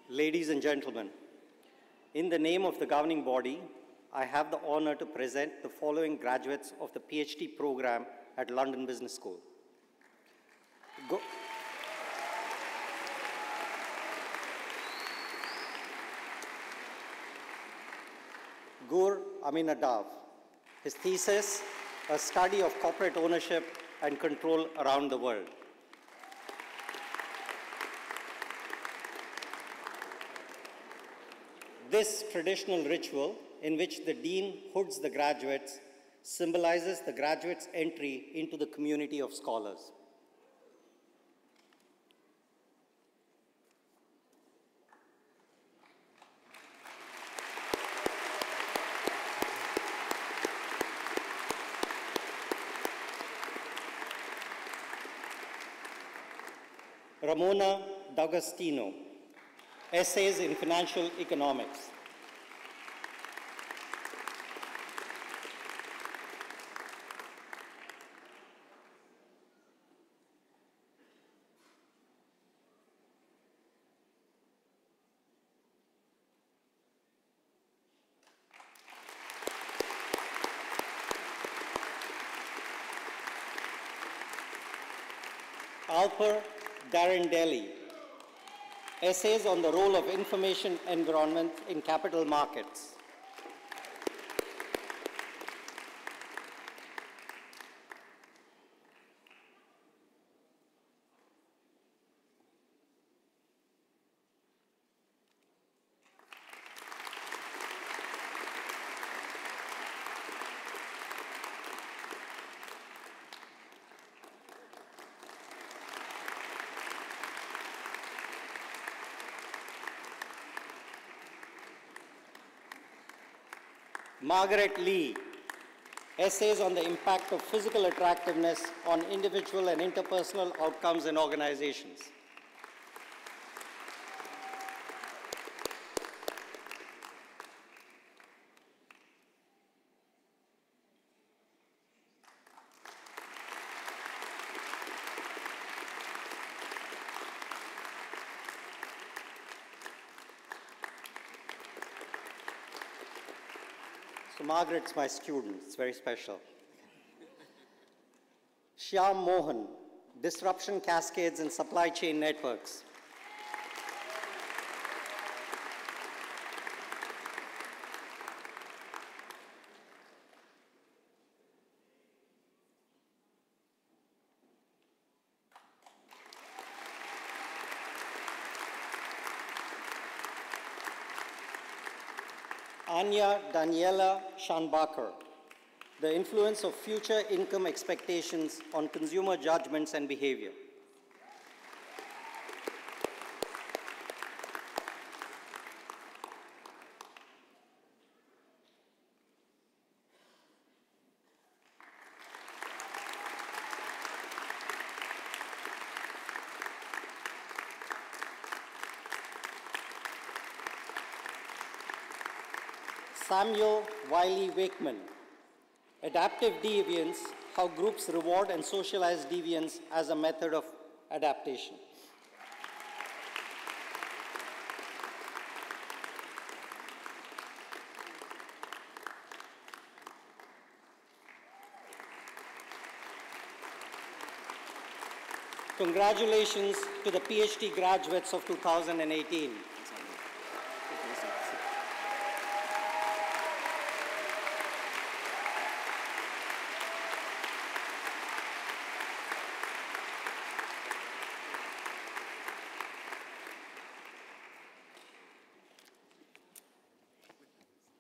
Ladies and gentlemen, in the name of the governing body, I have the honor to present the following graduates of the PhD program at London Business School. Gur Aminadav. His thesis, a study of corporate ownership and control around the world. This traditional ritual, in which the dean hoods the graduates, symbolizes the graduates' entry into the community of scholars. Ramona D'Agostino, Essays in Financial Economics. Alper Darendelli, Essays on the Role of Information Environment in Capital Markets. Margaret Lee, Essays on the Impact of Physical Attractiveness on Individual and Interpersonal Outcomes in Organizations. So Margaret's my student, it's very special. Shyam Mohan, Disruption Cascades in Supply Chain Networks. Anya Daniela Schanbacher, The Influence of Future Income Expectations on Consumer Judgments and Behavior. Samuel Wiley Wakeman, Adaptive Deviance, How Groups Reward and Socialize Deviance as a Method of Adaptation. Congratulations to the PhD graduates of 2018.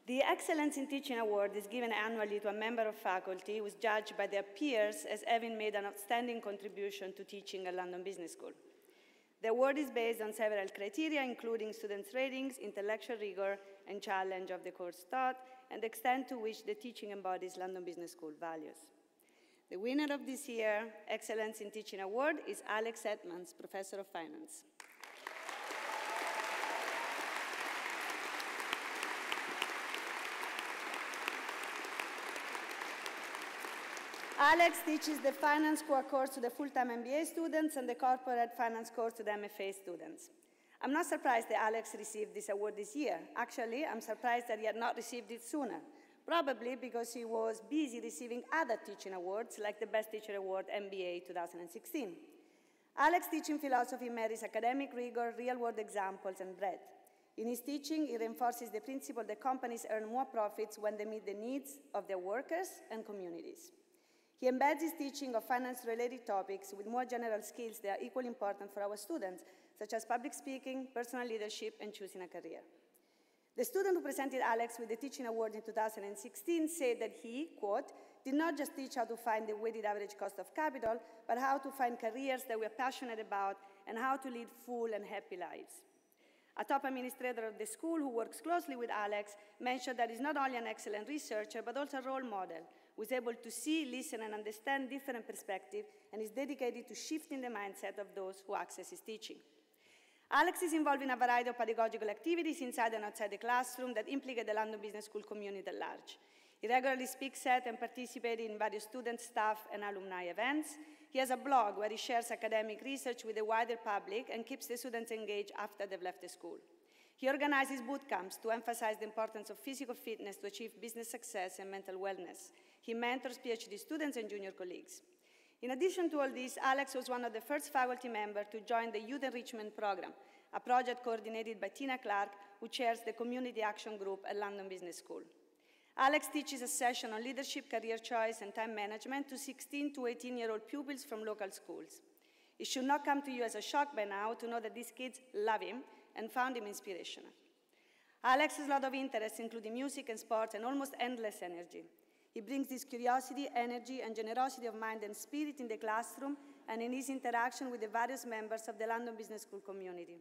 The Excellence in Teaching Award is given annually to a member of faculty who is judged by their peers as having made an outstanding contribution to teaching at London Business School. The award is based on several criteria, including students' ratings, intellectual rigor, and challenge of the course taught, and the extent to which the teaching embodies London Business School values. The winner of this year's Excellence in Teaching Award is Alex Edmonds, Professor of Finance. Alex teaches the finance core course to the full-time MBA students and the corporate finance course to the MFA students. I'm not surprised that Alex received this award this year. Actually, I'm surprised that he had not received it sooner, probably because he was busy receiving other teaching awards, like the Best Teacher Award MBA 2016. Alex's teaching philosophy marries academic rigor, real-world examples, and breadth. In his teaching, he reinforces the principle that companies earn more profits when they meet the needs of their workers and communities. He embeds his teaching of finance-related topics with more general skills that are equally important for our students, such as public speaking, personal leadership, and choosing a career. The student who presented Alex with the Teaching Award in 2016 said that he, quote, did not just teach how to find the weighted average cost of capital, but how to find careers that we're passionate about and how to lead full and happy lives. A top administrator of the school who works closely with Alex mentioned that he's not only an excellent researcher, but also a role model, who is able to see, listen, and understand different perspectives, and is dedicated to shifting the mindset of those who access his teaching. Alex is involved in a variety of pedagogical activities inside and outside the classroom that implicate the London Business School community at large. He regularly speaks at and participates in various student, staff, and alumni events. He has a blog where he shares academic research with the wider public and keeps the students engaged after they've left the school. He organizes boot camps to emphasize the importance of physical fitness to achieve business success and mental wellness. He mentors PhD students and junior colleagues. In addition to all this, Alex was one of the first faculty members to join the Youth Enrichment Program, a project coordinated by Tina Clark, who chairs the Community Action Group at London Business School. Alex teaches a session on leadership, career choice, and time management to 16 to 18-year-old pupils from local schools. It should not come to you as a shock by now to know that these kids love him and found him inspirational. Alex has a lot of interests, including music and sports, and almost endless energy. He brings this curiosity, energy, and generosity of mind and spirit in the classroom and in his interaction with the various members of the London Business School community.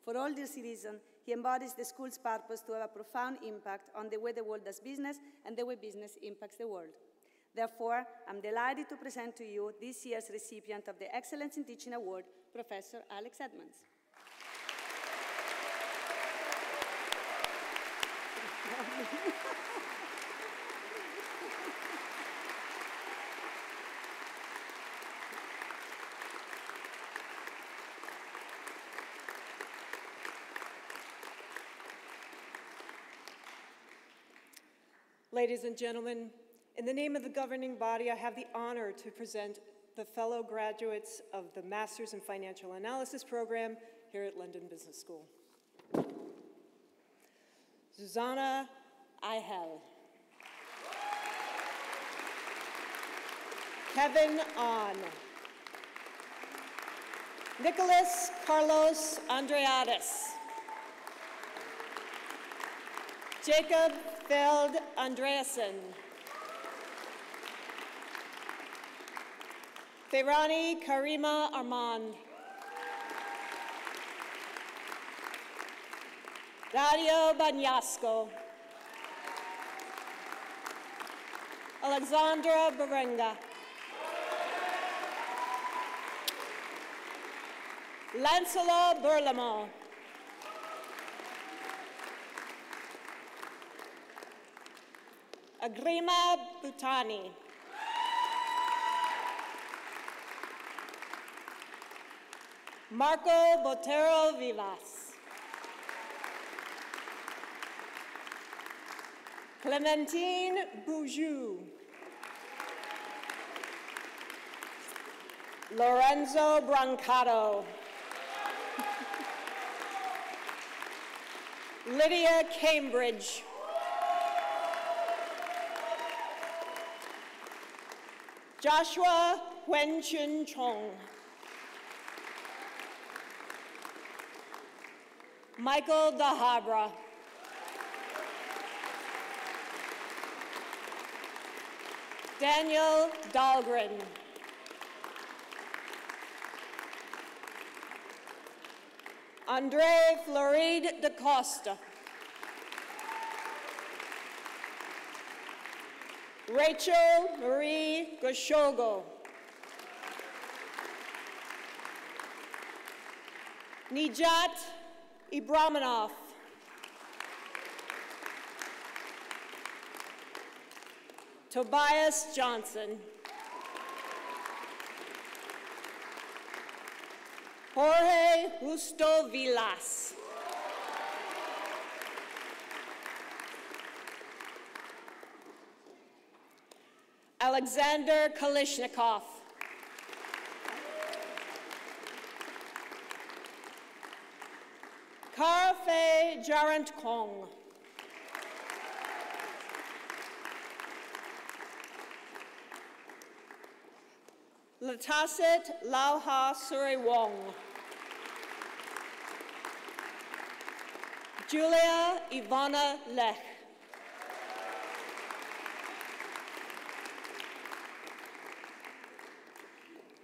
For all these reasons, he embodies the school's purpose to have a profound impact on the way the world does business and the way business impacts the world. Therefore, I'm delighted to present to you this year's recipient of the Excellence in Teaching Award, Professor Alex Edmonds. Ladies and gentlemen, in the name of the governing body, I have the honor to present the fellow graduates of the Masters in Financial Analysis program here at London Business School. Susanna Ihel. Kevin On. Nicholas Carlos Andreadis. Jacob Feld Andreasen. Feirani Karima Armand. Dario Banyasco. Alexandra Berenga. Lancelot Berlamont. Agrima Bhutani. Marco Botero Vivas. Clementine Boujou. Lorenzo Brancato. Lydia Cambridge. Joshua Wenchun Chong. Michael Dahabra. Daniel Dahlgren. Andre Floride da Costa. Rachel Marie Goshogo. Nijat Ibramanov. Tobias Johnson. Jorge Justo Vilas. Alexander Kalishnikov. Karafe Jarant Kong. Latasit Lauha Suri Wong. Julia Ivana Lech.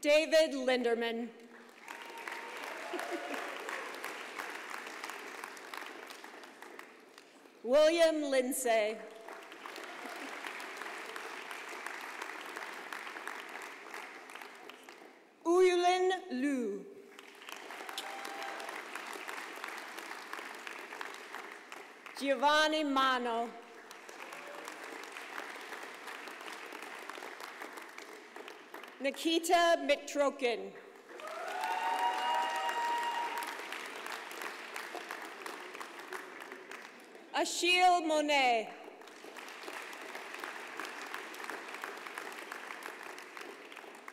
David Linderman. William Lindsay. Giovanni Mano. Nikita Mitrokin. Achille Monet.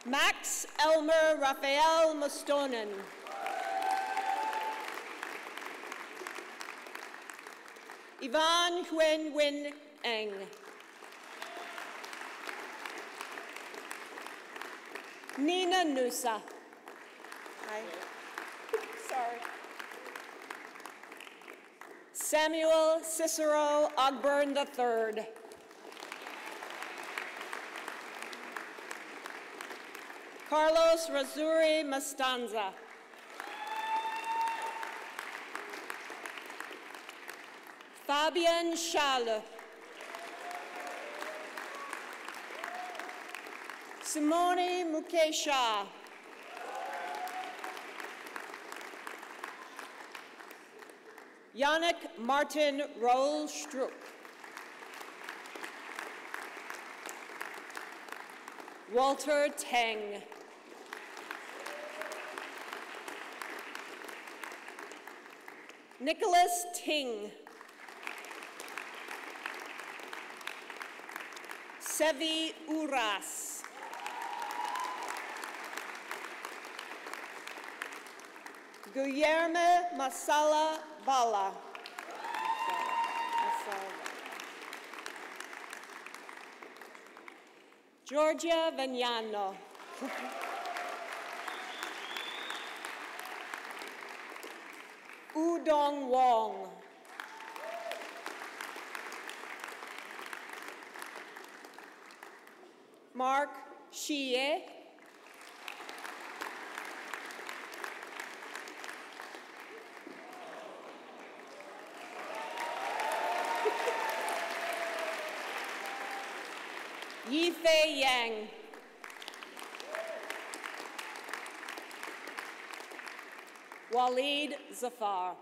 Max Elmer Raphael Mustonen. Yvonne Huen Win Eng. Nina Nusa. Hi. Sorry. Samuel Cicero Ogburn III. Carlos Razuri Mastanza. Fabian Schale. Simone Mukesha. Yannick Martin Roll-Struck. Walter Teng. Nicholas Ting. Sevi Uras. Guillermo Masala Bala. Georgia Vignano. Udong Wong. Mark Xie. Yifei Yang. Waleed Zafar.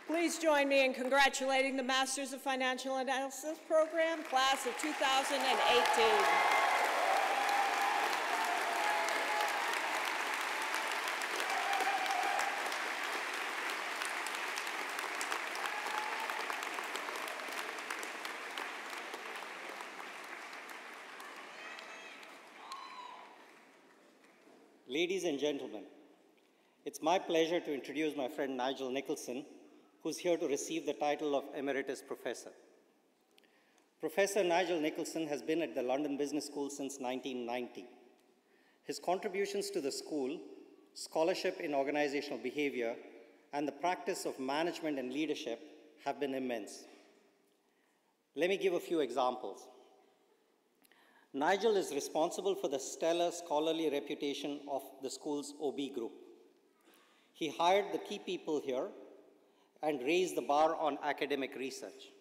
Please join me in congratulating the Masters of Financial Analysis program, class of 2018. Ladies and gentlemen, it's my pleasure to introduce my friend Nigel Nicholson, who's here to receive the title of Emeritus Professor. Professor Nigel Nicholson has been at the London Business School since 1990. His contributions to the school, scholarship in organizational behavior, and the practice of management and leadership have been immense. Let me give a few examples. Nigel is responsible for the stellar scholarly reputation of the school's OB group. He hired the key people here and raised the bar on academic research.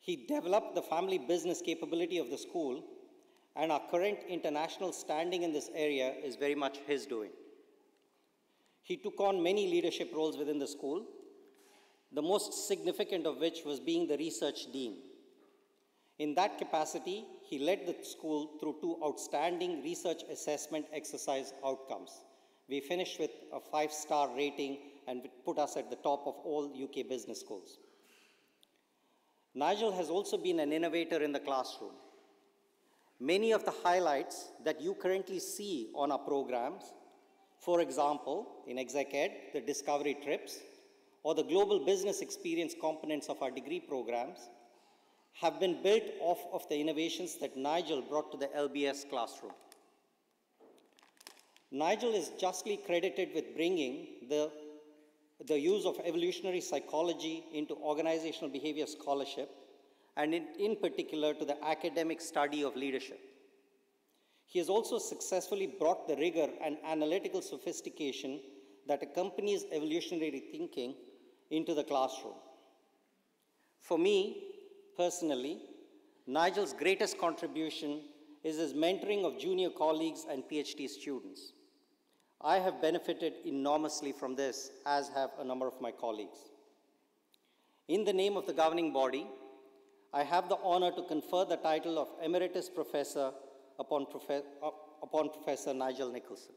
He developed the family business capability of the school, and our current international standing in this area is very much his doing. He took on many leadership roles within the school, the most significant of which was being the research dean. In that capacity, he led the school through 2 outstanding research assessment exercise outcomes. We finished with a 5-star rating and put us at the top of all UK business schools. Nigel has also been an innovator in the classroom. Many of the highlights that you currently see on our programs, for example, in Exec Ed, the Discovery Trips, or the Global Business Experience components of our degree programs, have been built off of the innovations that Nigel brought to the LBS classroom. Nigel is justly credited with bringing the use of evolutionary psychology into organizational behavior scholarship, and in particular to the academic study of leadership. He has also successfully brought the rigor and analytical sophistication that accompanies evolutionary thinking into the classroom. For me, personally, Nigel's greatest contribution is his mentoring of junior colleagues and PhD students. I have benefited enormously from this, as have a number of my colleagues. In the name of the governing body, I have the honor to confer the title of Emeritus Professor upon Professor Nigel Nicholson.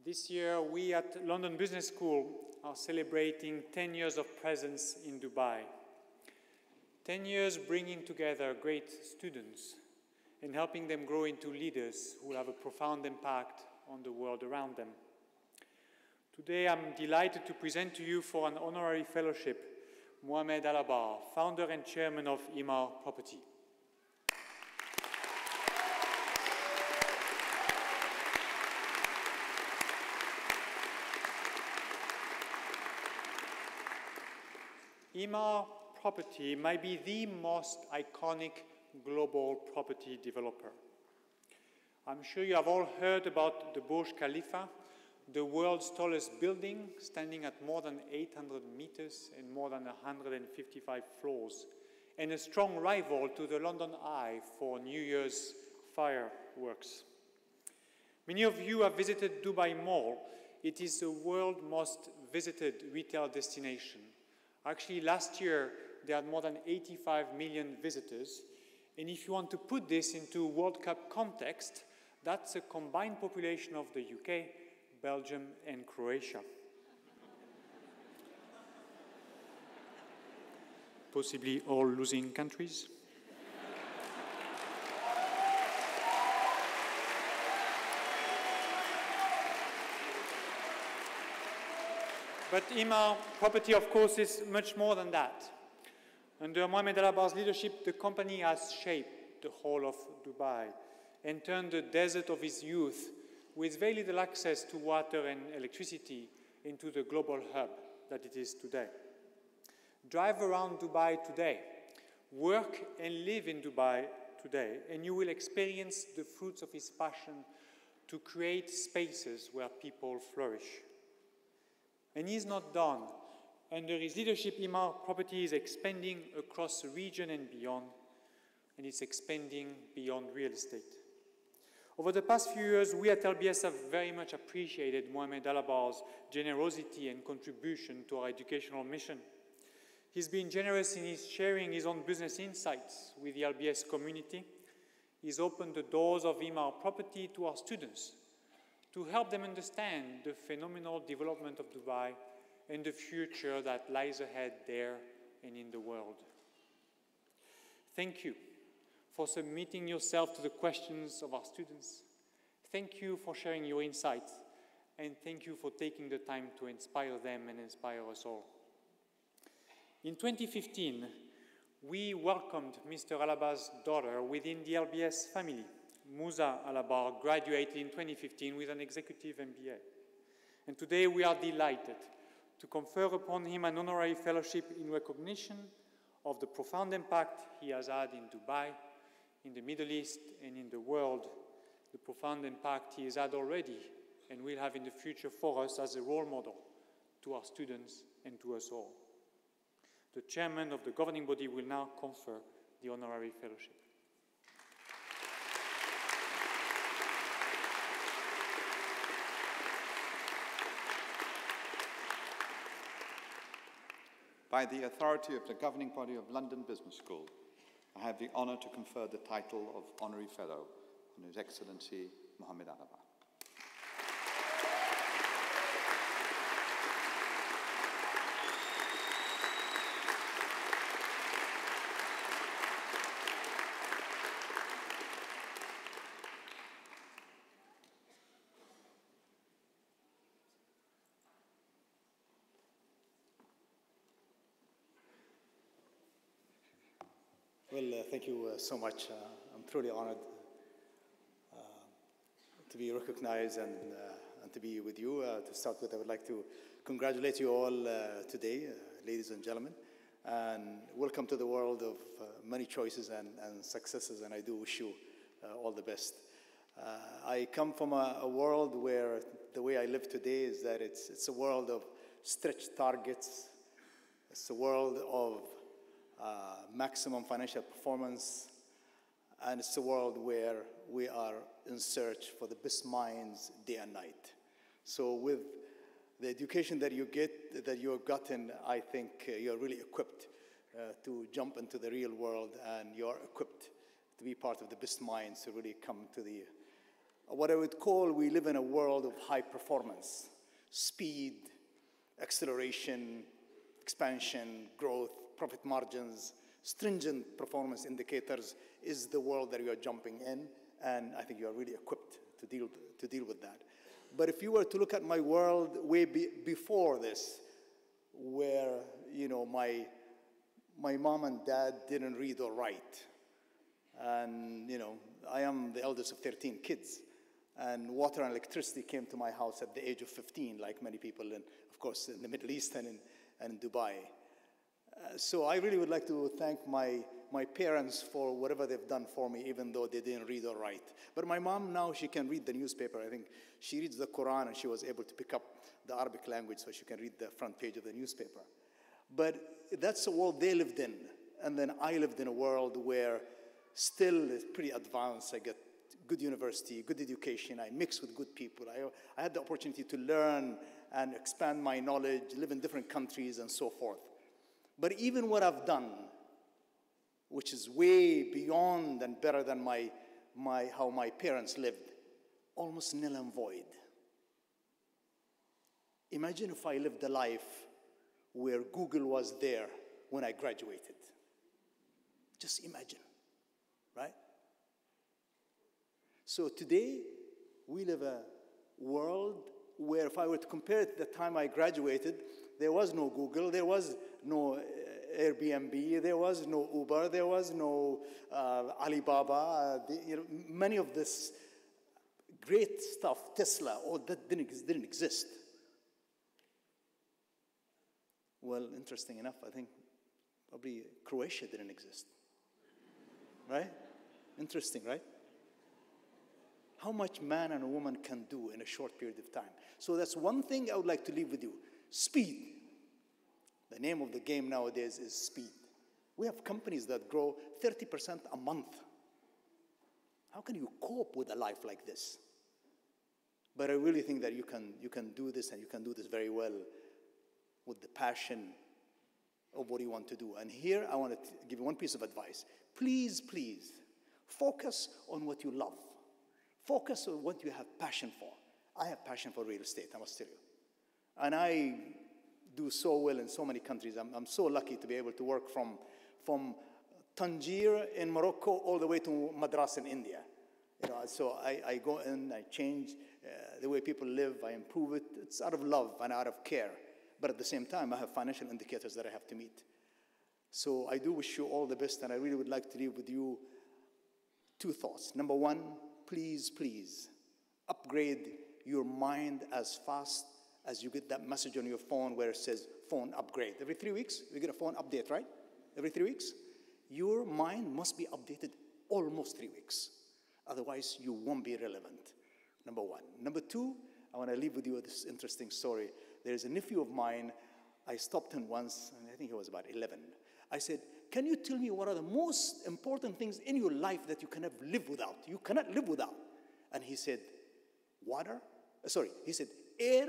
This year, we at London Business School are celebrating 10 years of presence in Dubai. 10 years bringing together great students and helping them grow into leaders who have a profound impact on the world around them. Today, I'm delighted to present to you for an honorary fellowship, Mohamed Alabar, founder and chairman of Emaar Property. Emaar Property might be the most iconic global property developer. I'm sure you have all heard about the Burj Khalifa, the world's tallest building, standing at more than 800 meters and more than 155 floors, and a strong rival to the London Eye for New Year's fireworks. Many of you have visited Dubai Mall. It is the world's most visited retail destination. Actually, last year, there had more than 85 million visitors. And if you want to put this into World Cup context, that's a combined population of the UK, Belgium, and Croatia. Possibly all losing countries. But Emaar Property, of course, is much more than that. Under Mohamed Alabar's leadership, the company has shaped the whole of Dubai and turned the desert of his youth, with very little access to water and electricity, into the global hub that it is today. Drive around Dubai today, work and live in Dubai today, and you will experience the fruits of his passion to create spaces where people flourish. And he's not done. Under his leadership, Emaar Property is expanding across the region and beyond, and it's expanding beyond real estate. Over the past few years, we at LBS have very much appreciated Mohamed Alabar's generosity and contribution to our educational mission. He's been generous in his sharing his own business insights with the LBS community. He's opened the doors of Emaar Property to our students to help them understand the phenomenal development of Dubai and the future that lies ahead there and in the world. Thank you for submitting yourself to the questions of our students. Thank you for sharing your insights, and thank you for taking the time to inspire them and inspire us all. In 2015, we welcomed Mr. Alabar's daughter within the LBS family. Musa Alabar graduated in 2015 with an executive MBA. And today we are delighted to confer upon him an honorary fellowship in recognition of the profound impact he has had in Dubai, in the Middle East, and in the world, the profound impact he has had already and will have in the future for us as a role model to our students and to us all. The chairman of the governing body will now confer the honorary fellowship. By the authority of the governing body of London Business School, I have the honor to confer the title of Honorary Fellow on His Excellency Mohamed Alabar. Well, thank you so much. I'm truly honored to be recognized and to be with you. To start with, I would like to congratulate you all today, ladies and gentlemen, and welcome to the world of many choices and successes, and I do wish you all the best. I come from a world where the way I live today is that it's a world of stretched targets. It's a world of maximum financial performance, and it's a world where we are in search for the best minds day and night. So with the education that you get, that you have gotten, I think you're really equipped to jump into the real world, and you're equipped to be part of the best minds to really come to the, what I would call, we live in a world of high performance, speed, acceleration, expansion, growth, profit margins, stringent performance indicators is the world that you are jumping in, and I think you are really equipped to deal with that. But if you were to look at my world way before this, where my mom and dad didn't read or write, and I am the eldest of 13 kids, and water and electricity came to my house at the age of 15, like many people, and of course in the Middle East and in Dubai. So I really would like to thank my parents for whatever they've done for me, even though they didn't read or write. But my mom now, she can read the newspaper. I think she reads the Quran, and she was able to pick up the Arabic language so she can read the front page of the newspaper. But that's the world they lived in. And then I lived in a world where still is pretty advanced. I get good university, good education. I mix with good people. I had the opportunity to learn and expand my knowledge, live in different countries, and so forth. But even what I've done, which is way beyond and better than how my parents lived, almost nil and void. Imagine if I lived a life where Google was there when I graduated. Just imagine, right? So today, we live a world where if I were to compare it to the time I graduated, there was no Google, there was no Airbnb, there was no Uber, there was no Alibaba. Many of this great stuff, Tesla, all that didn't exist. Well, interesting enough, I think probably Croatia didn't exist. Right? Interesting, right? How much man and a woman can do in a short period of time. So that's one thing I would like to leave with you. Speed. The name of the game nowadays is speed. We have companies that grow 30% a month. How can you cope with a life like this? But I really think that you can do this, and you can do this very well with the passion of what you want to do. And here I want to give you one piece of advice. Please, please, focus on what you love. Focus on what you have passion for. I have passion for real estate, I must tell you. And I do so well in so many countries. I'm so lucky to be able to work from Tangier in Morocco all the way to Madras in India. So I go in, I change the way people live, I improve it. It's out of love and out of care. But at the same time, I have financial indicators that I have to meet. So I do wish you all the best, and I really would like to leave with you two thoughts. Number one, please, please, upgrade your mind as fast as you get that message on your phone where it says phone upgrade. Every 3 weeks, you get a phone update, right? Every 3 weeks. Your mind must be updated almost 3 weeks. Otherwise, you won't be relevant, number one. Number two, I want to leave with you with this interesting story. There's a nephew of mine. I stopped him once, and I think he was about 11. I said, can you tell me what are the most important things in your life that you cannot live without? You cannot live without. And he said, he said, air,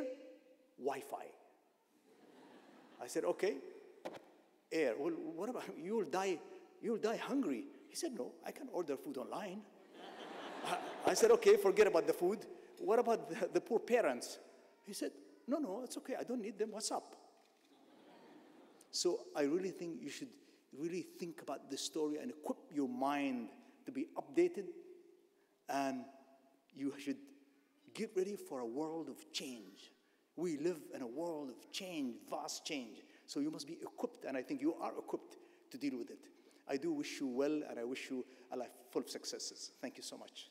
Wi-Fi. I said, okay, air. Well, what about, you'll die hungry. He said, no, I can order food online. I said, okay, forget about the food. What about the poor parents? He said, no, it's okay, I don't need them, what's up? So I really think you should really think about this story and equip your mind to be updated, and you should get ready for a world of change. We live in a world of change, vast change. So you must be equipped, and I think you are equipped to deal with it. I do wish you well, and I wish you a life full of successes. Thank you so much.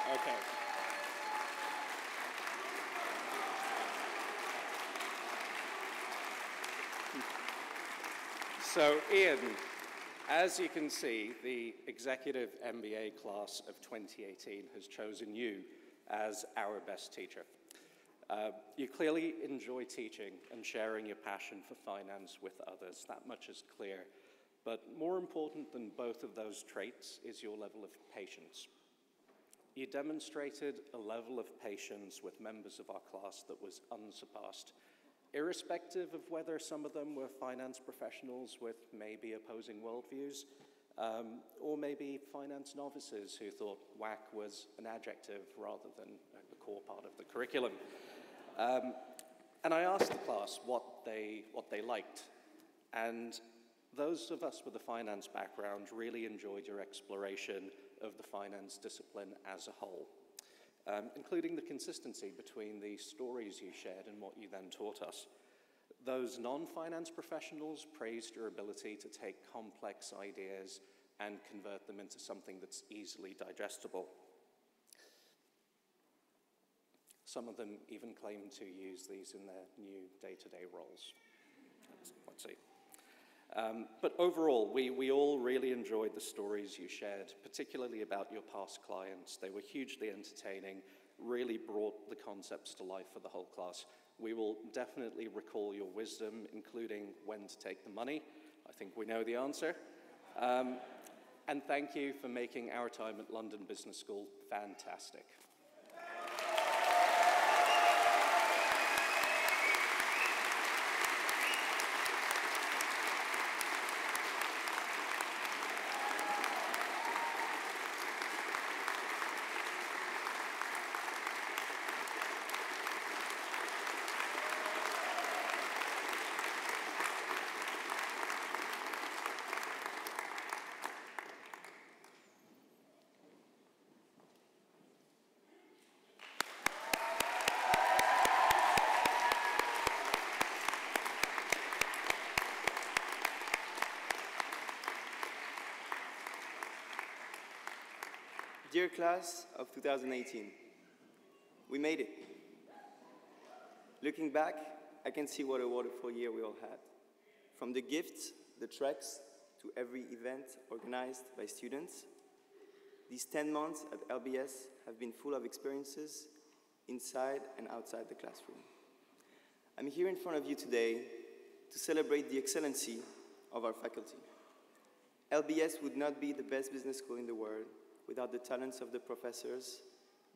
Okay. So, Ian, as you can see, the Executive MBA class of 2018 has chosen you as our best teacher. You clearly enjoy teaching and sharing your passion for finance with others. That much is clear. But more important than both of those traits is your level of patience. You demonstrated a level of patience with members of our class that was unsurpassed, irrespective of whether some of them were finance professionals with maybe opposing worldviews, or maybe finance novices who thought whack was an adjective rather than a core part of the curriculum. And I asked the class what they liked, and those of us with a finance background really enjoyed your exploration of the finance discipline as a whole, including the consistency between the stories you shared and what you then taught us. Those non-finance professionals praised your ability to take complex ideas and convert them into something that's easily digestible. Some of them even claim to use these in their new day-to-day roles. Let's see. But overall, we all really enjoyed the stories you shared, particularly about your past clients. They were hugely entertaining, really brought the concepts to life for the whole class. We will definitely recall your wisdom, including when to take the money. I think we know the answer. And thank you for making our time at London Business School fantastic. Dear class of 2018, we made it. Looking back, I can see what a wonderful year we all had. From the gifts, the treks, to every event organized by students, these 10 months at LBS have been full of experiences inside and outside the classroom. I'm here in front of you today to celebrate the excellency of our faculty. LBS would not be the best business school in the world without the talents of the professors,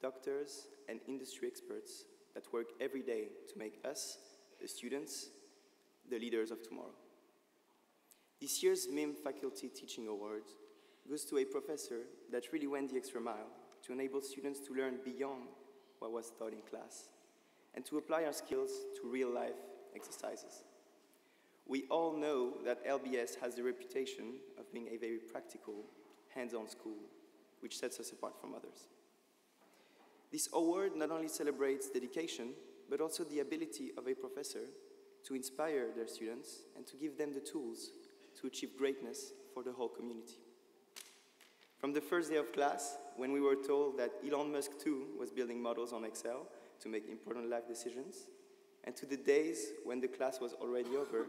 doctors, and industry experts that work every day to make us, the students, the leaders of tomorrow. This year's MIM Faculty Teaching Award goes to a professor that really went the extra mile to enable students to learn beyond what was taught in class and to apply our skills to real-life exercises. We all know that LBS has the reputation of being a very practical, hands-on school, which sets us apart from others. This award not only celebrates dedication, but also the ability of a professor to inspire their students and to give them the tools to achieve greatness for the whole community. From the first day of class, when we were told that Elon Musk too was building models on Excel to make important life decisions, and to the days when the class was already over,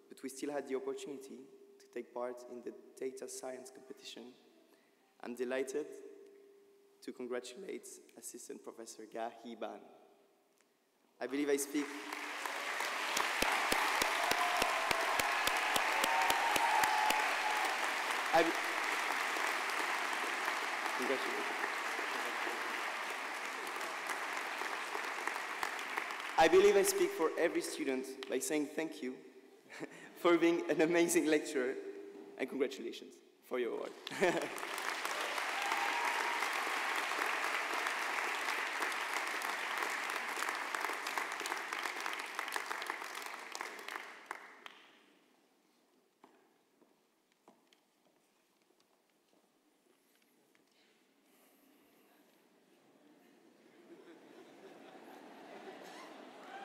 but we still had the opportunity to take part in the data science competition, I'm delighted to congratulate Assistant Professor Gahiban. I believe I speak I believe I speak for every student by saying thank you for being an amazing lecturer, and congratulations for your award.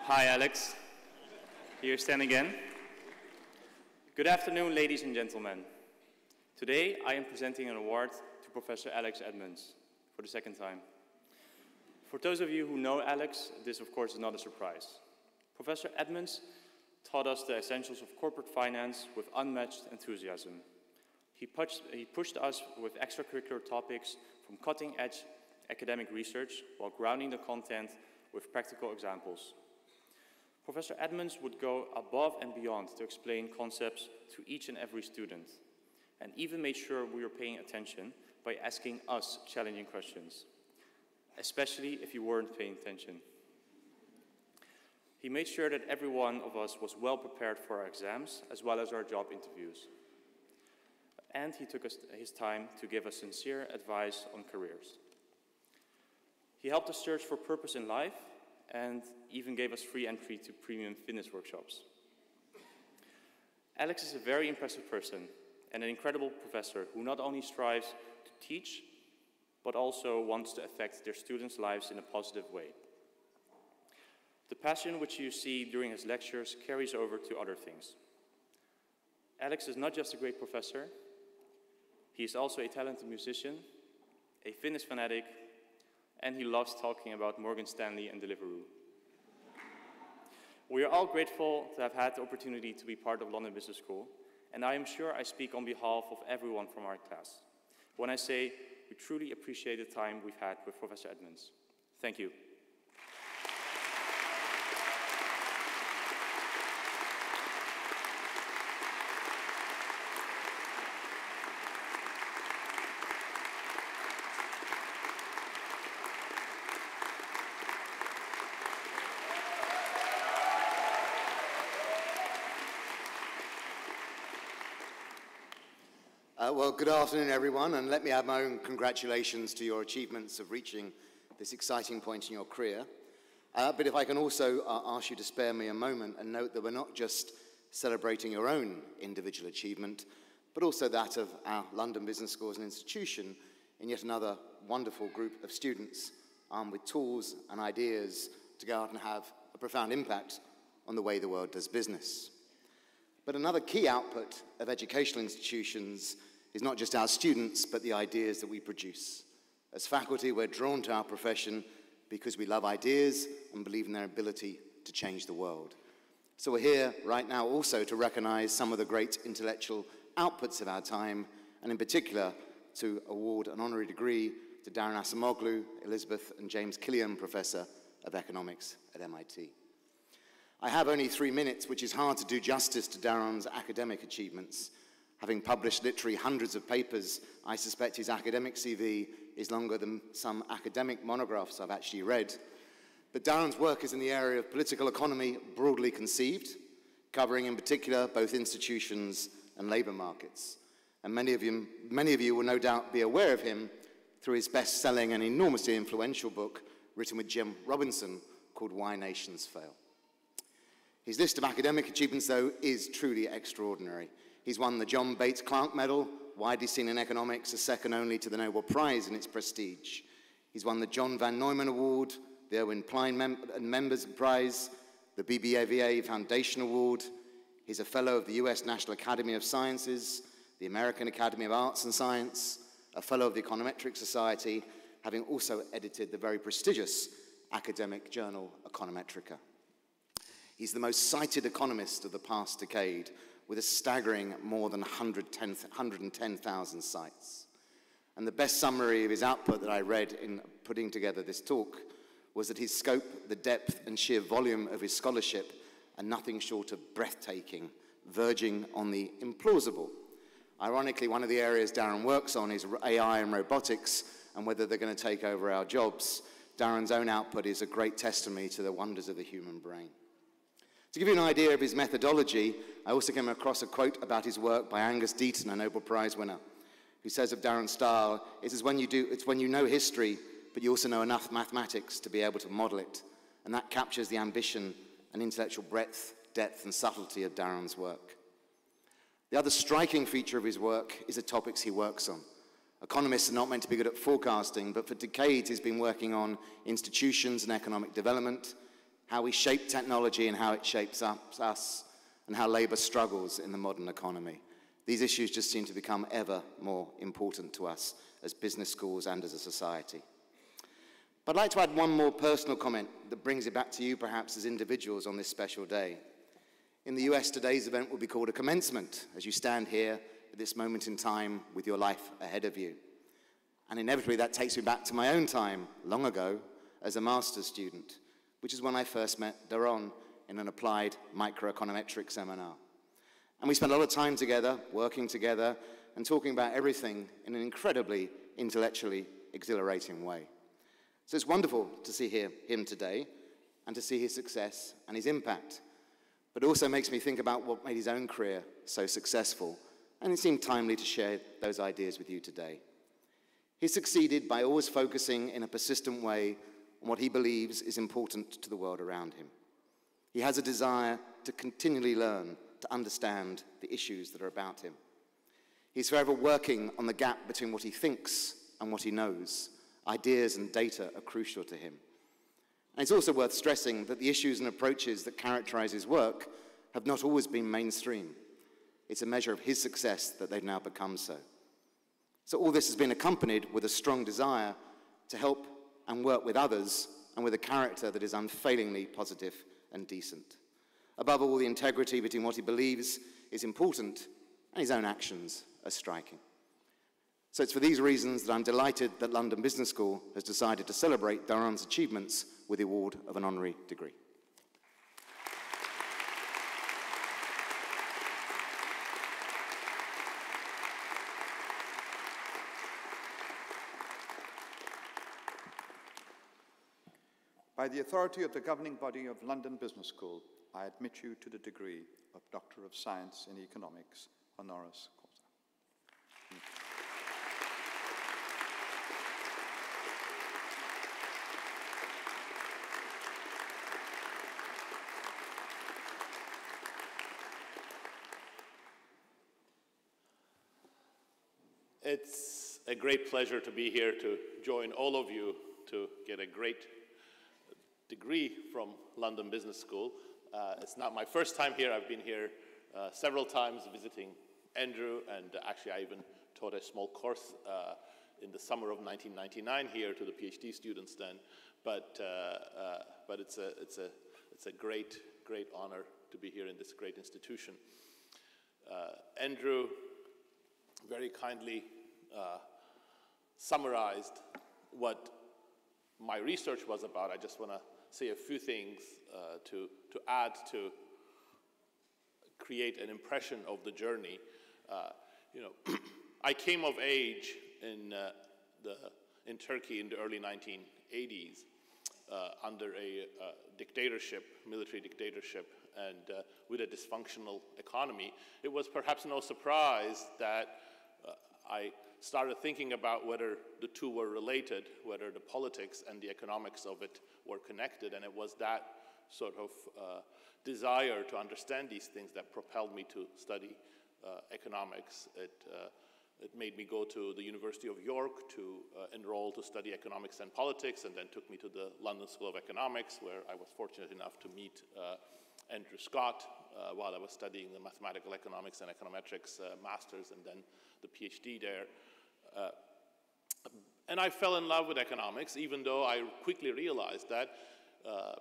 Hi, Alex. Here stand again. Good afternoon, ladies and gentlemen. Today, I am presenting an award to Professor Alex Edmonds for the second time. For those of you who know Alex, this of course is not a surprise. Professor Edmonds taught us the essentials of corporate finance with unmatched enthusiasm. He pushed us with extracurricular topics from cutting-edge academic research while grounding the content with practical examples. Professor Edmonds would go above and beyond to explain concepts to each and every student, and even made sure we were paying attention by asking us challenging questions, especially if you weren't paying attention. He made sure that every one of us was well prepared for our exams, as well as our job interviews. And he took his time to give us sincere advice on careers. He helped us search for purpose in life, and even gave us free entry to premium fitness workshops. Alex is a very impressive person and an incredible professor who not only strives to teach, but also wants to affect their students' lives in a positive way. The passion which you see during his lectures carries over to other things. Alex is not just a great professor, he is also a talented musician, a fitness fanatic, and he loves talking about Morgan Stanley and Deliveroo. We are all grateful to have had the opportunity to be part of London Business School, and I am sure I speak on behalf of everyone from our class when I say we truly appreciate the time we've had with Professor Edmonds. Thank you. Well, good afternoon, everyone, and let me add my own congratulations to your achievements of reaching this exciting point in your career. But if I can also ask you to spare me a moment and note that we're not just celebrating your own individual achievement, but also that of our London Business School as an institution in yet another wonderful group of students armed with tools and ideas to go out and have a profound impact on the way the world does business. But another key output of educational institutions is not just our students, but the ideas that we produce. As faculty, we're drawn to our profession because we love ideas and believe in their ability to change the world. So we're here right now also to recognize some of the great intellectual outputs of our time, and in particular to award an honorary degree to Darren Asimoglu, Elizabeth and James Killian, Professor of Economics at MIT. I have only 3 minutes, which is hard to do justice to Darren's academic achievements. Having published literally hundreds of papers, I suspect his academic CV is longer than some academic monographs I've actually read. But Darren's work is in the area of political economy broadly conceived, covering in particular both institutions and labour markets. And many of you will no doubt be aware of him through his best-selling and enormously influential book written with Jim Robinson called Why Nations Fail. His list of academic achievements, though, is truly extraordinary. He's won the John Bates Clark Medal, widely seen in economics as second only to the Nobel Prize in its prestige. He's won the John Van Neumann Award, the Erwin Klein Members Prize, the BBVA Foundation Award. He's a fellow of the US National Academy of Sciences, the American Academy of Arts and Science, a fellow of the Econometric Society, having also edited the very prestigious academic journal Econometrica. He's the most cited economist of the past decade, with a staggering more than 110,000 sites. And the best summary of his output that I read in putting together this talk was that his scope, the depth and sheer volume of his scholarship are nothing short of breathtaking, verging on the implausible. Ironically, one of the areas Darren works on is AI and robotics and whether they're going to take over our jobs. Darren's own output is a great testimony to the wonders of the human brain. To give you an idea of his methodology, I also came across a quote about his work by Angus Deaton, a Nobel Prize winner, who says of Darren's style, it's when you know history, but you also know enough mathematics to be able to model it. And that captures the ambition and intellectual breadth, depth, and subtlety of Darren's work. The other striking feature of his work is the topics he works on. Economists are not meant to be good at forecasting, but for decades he's been working on institutions and economic development, how we shape technology and how it shapes us, and how labor struggles in the modern economy. These issues just seem to become ever more important to us as business schools and as a society. But I'd like to add one more personal comment that brings it back to you perhaps as individuals on this special day. In the US, today's event will be called a commencement, as you stand here at this moment in time with your life ahead of you. And inevitably that takes me back to my own time, long ago, as a master's student, which is when I first met Daron in an applied microeconometrics seminar. And we spent a lot of time together, working together, and talking about everything in an incredibly intellectually exhilarating way. So it's wonderful to see him today and to see his success and his impact. But it also makes me think about what made his own career so successful, and it seemed timely to share those ideas with you today. He succeeded by always focusing in a persistent way on what he believes is important to the world around him. He has a desire to continually learn, to understand the issues that are about him. He's forever working on the gap between what he thinks and what he knows. Ideas and data are crucial to him. And it's also worth stressing that the issues and approaches that characterize his work have not always been mainstream. It's a measure of his success that they've now become so. So all this has been accompanied with a strong desire to help and work with others, and with a character that is unfailingly positive and decent. Above all, the integrity between what he believes is important and his own actions are striking. So it's for these reasons that I'm delighted that London Business School has decided to celebrate Daron's achievements with the award of an honorary degree. By the authority of the governing body of London Business School, I admit you to the degree of Doctor of Science in Economics, honoris causa. It's a great pleasure to be here to join all of you to get a great degree from London Business School. It's not my first time here. I've been here several times visiting Andrew, and actually I even taught a small course in the summer of 1999 here to the PhD students then. But it's a great honor to be here in this great institution. Andrew very kindly summarized what my research was about. I just want to say a few things to add to create an impression of the journey. I came of age in Turkey in the early 1980s under a dictatorship, military dictatorship, and with a dysfunctional economy. It was perhaps no surprise that I started thinking about whether the two were related, whether the politics and the economics of it were connected, and it was that sort of desire to understand these things that propelled me to study economics. It made me go to the University of York to enroll to study economics and politics, and then took me to the London School of Economics, where I was fortunate enough to meet Andrew Scott while I was studying the mathematical economics and econometrics masters, and then the PhD there. And I fell in love with economics, even though I quickly realized that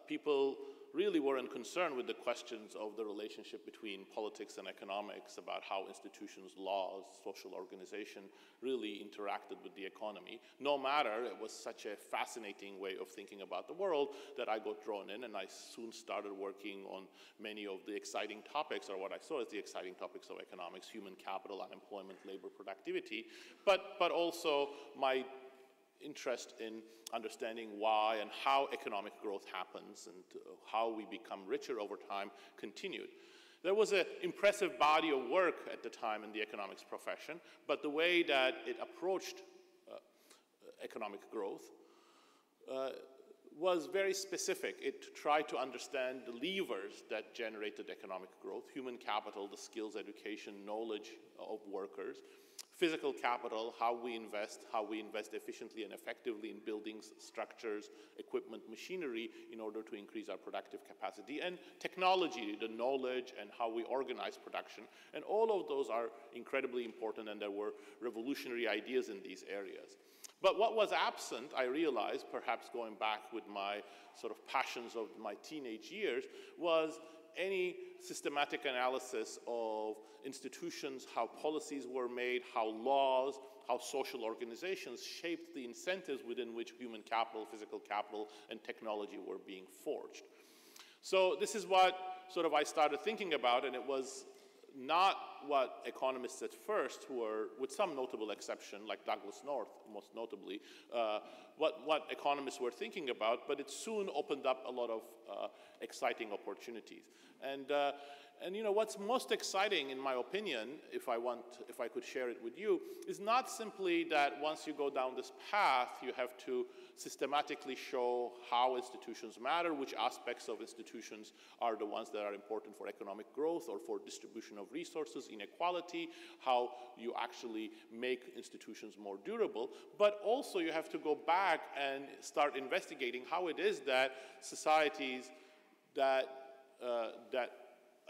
people really weren't concerned with the questions of the relationship between politics and economics, about how institutions, laws, social organization really interacted with the economy. No matter, it was such a fascinating way of thinking about the world that I got drawn in, and I soon started working on many of the exciting topics, or what I saw as the exciting topics of economics: human capital, unemployment, labor productivity, but also my interest in understanding why and how economic growth happens and how we become richer over time continued. There was an impressive body of work at the time in the economics profession, but the way that it approached economic growth was very specific. It tried to understand the levers that generated economic growth: human capital, the skills, education, knowledge of workers; physical capital, how we invest efficiently and effectively in buildings, structures, equipment, machinery in order to increase our productive capacity; and technology, the knowledge and how we organize production. And all of those are incredibly important, and there were revolutionary ideas in these areas. But what was absent, I realized, perhaps going back with my sort of passions of my teenage years, was any systematic analysis of institutions, how policies were made, how laws, how social organizations shaped the incentives within which human capital, physical capital, and technology were being forged. So this is what sort of I started thinking about, and it was not what economists at first, who were, with some notable exception, like Douglas North, most notably, what economists were thinking about, but it soon opened up a lot of exciting opportunities. And you know, what's most exciting, in my opinion, if I could share it with you, is not simply that once you go down this path, you have to systematically show how institutions matter, which aspects of institutions are the ones that are important for economic growth or for distribution of resources, inequality, how you actually make institutions more durable, but also you have to go back and start investigating how it is that societies that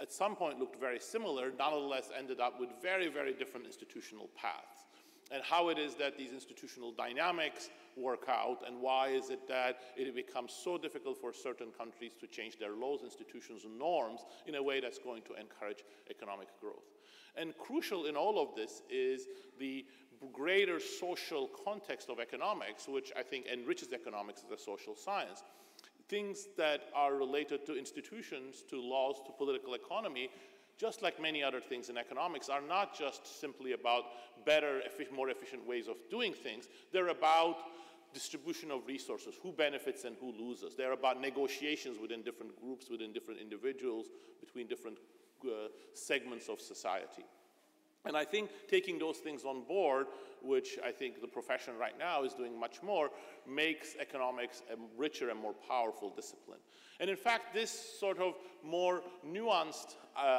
at some point looked very similar, nonetheless ended up with very, very different institutional paths. And how it is that these institutional dynamics work out, and why is it that it becomes so difficult for certain countries to change their laws, institutions, and norms in a way that's going to encourage economic growth. And crucial in all of this is the greater social context of economics, which I think enriches economics as a social science. Things that are related to institutions, to laws, to political economy, just like many other things in economics, are not just simply about better, more efficient ways of doing things. They're about distribution of resources, who benefits and who loses. They're about negotiations within different groups, within different individuals, between different segments of society. And I think taking those things on board, which I think the profession right now is doing much more, makes economics a richer and more powerful discipline. And in fact, this sort of more nuanced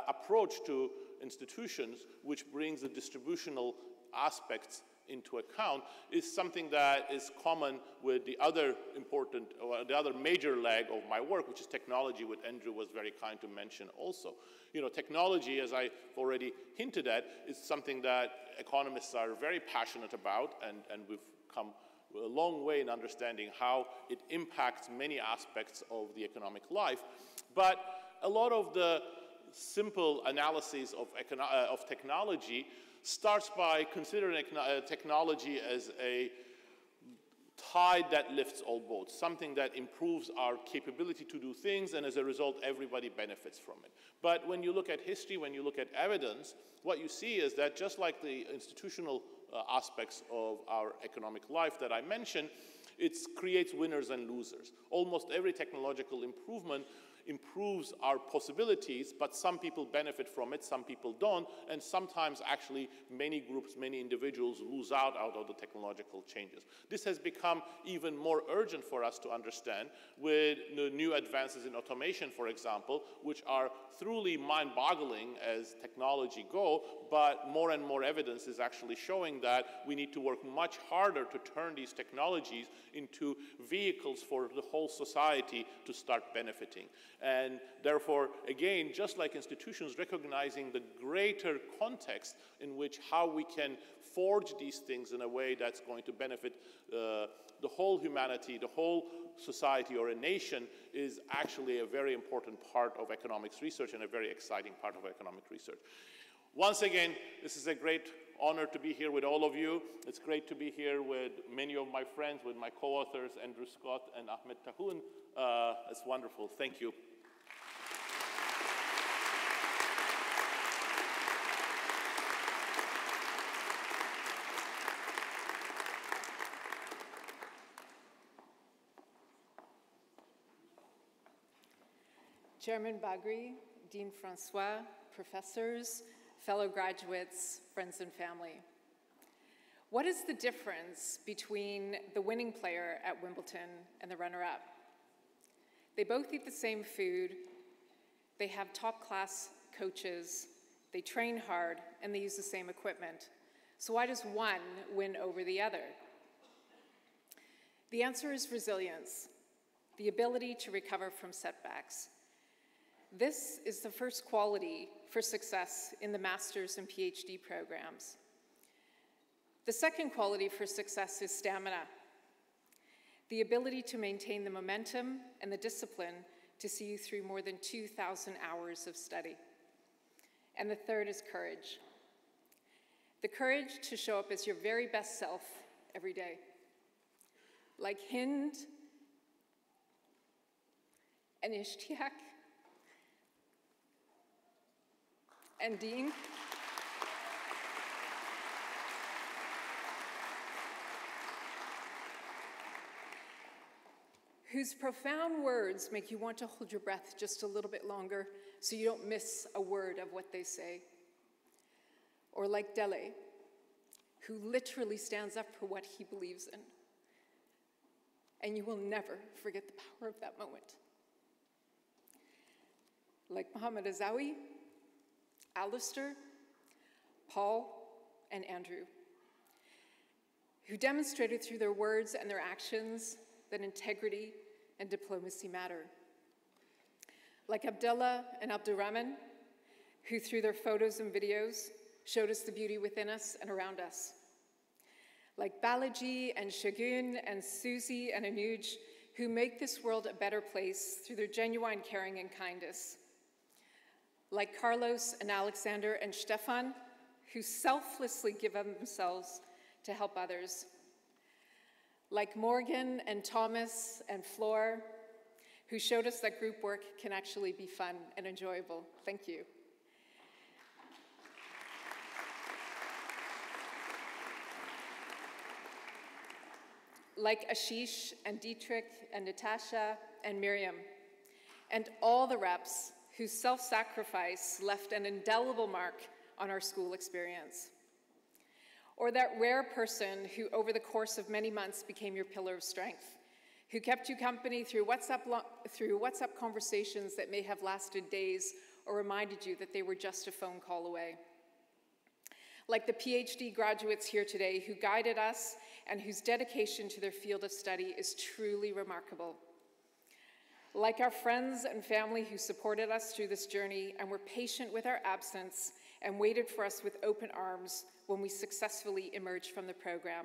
approach to institutions, which brings the distributional aspects into account, is something that is common with the other important, or the other major leg of my work, which is technology, which Andrew was very kind to mention also. You know, technology, as I've already hinted at, is something that economists are very passionate about, and we've come a long way in understanding how it impacts many aspects of the economic life. But a lot of the simple analyses of technology starts by considering technology as a tide that lifts all boats, something that improves our capability to do things, and as a result, everybody benefits from it. But when you look at history, when you look at evidence, what you see is that just like the institutional aspects of our economic life that I mentioned, it creates winners and losers. Almost every technological improvement improves our possibilities, but some people benefit from it, some people don't, and sometimes actually many groups, many individuals lose out of the technological changes. This has become even more urgent for us to understand with the new advances in automation, for example, which are truly mind-boggling as technology go, but more and more evidence is actually showing that we need to work much harder to turn these technologies into vehicles for the whole society to start benefiting. And therefore, again, just like institutions, recognizing the greater context in which how we can forge these things in a way that's going to benefit the whole humanity, the whole society or a nation, is actually a very important part of economics research and a very exciting part of economic research. Once again, this is a great honor to be here with all of you. It's great to be here with many of my friends, with my co-authors, Andrew Scott and Ahmed Tahoun. It's wonderful. Thank you. Chairman Bagri, Dean Francois, professors, fellow graduates, friends and family. What is the difference between the winning player at Wimbledon and the runner-up? They both eat the same food, they have top-class coaches, they train hard, and they use the same equipment. So why does one win over the other? The answer is resilience, the ability to recover from setbacks. This is the first quality for success in the master's and PhD programs. The second quality for success is stamina, the ability to maintain the momentum and the discipline to see you through more than 2,000 hours of study. And the third is courage, the courage to show up as your very best self every day. Like Hind and Ishtiaq and Dean, whose profound words make you want to hold your breath just a little bit longer so you don't miss a word of what they say. Or like Dele, who literally stands up for what he believes in. And you will never forget the power of that moment. Like Muhammad Azawi, Alistair, Paul, and Andrew, who demonstrated through their words and their actions that integrity and diplomacy matter. Like Abdullah and Abdurrahman, who through their photos and videos showed us the beauty within us and around us. Like Balaji and Shagun and Susie and Anuj, who make this world a better place through their genuine caring and kindness. Like Carlos and Alexander and Stefan, who selflessly give of themselves to help others. Like Morgan and Thomas and Flor, who showed us that group work can actually be fun and enjoyable. Thank you. Like Ashish and Dietrich and Natasha and Miriam, and all the reps whose self-sacrifice left an indelible mark on our school experience. Or that rare person who over the course of many months became your pillar of strength, who kept you company through WhatsApp conversations that may have lasted days or reminded you that they were just a phone call away. Like the PhD graduates here today who guided us and whose dedication to their field of study is truly remarkable. Like our friends and family who supported us through this journey and were patient with our absence and waited for us with open arms when we successfully emerged from the program.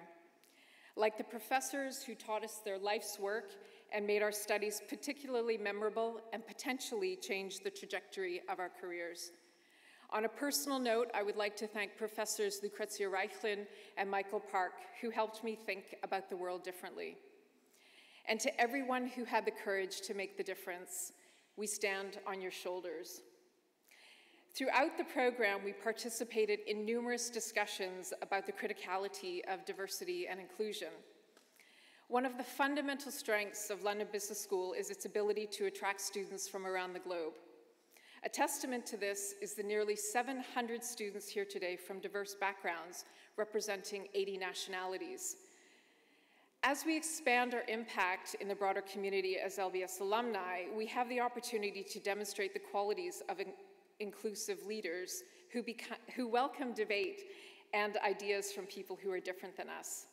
Like the professors who taught us their life's work and made our studies particularly memorable and potentially changed the trajectory of our careers. On a personal note, I would like to thank Professors Lucrezia Reichlin and Michael Park, who helped me think about the world differently. And to everyone who had the courage to make the difference, we stand on your shoulders. Throughout the program, we participated in numerous discussions about the criticality of diversity and inclusion. One of the fundamental strengths of London Business School is its ability to attract students from around the globe. A testament to this is the nearly 700 students here today from diverse backgrounds, representing 80 nationalities. As we expand our impact in the broader community as LBS alumni, we have the opportunity to demonstrate the qualities of inclusive leaders who welcome debate and ideas from people who are different than us.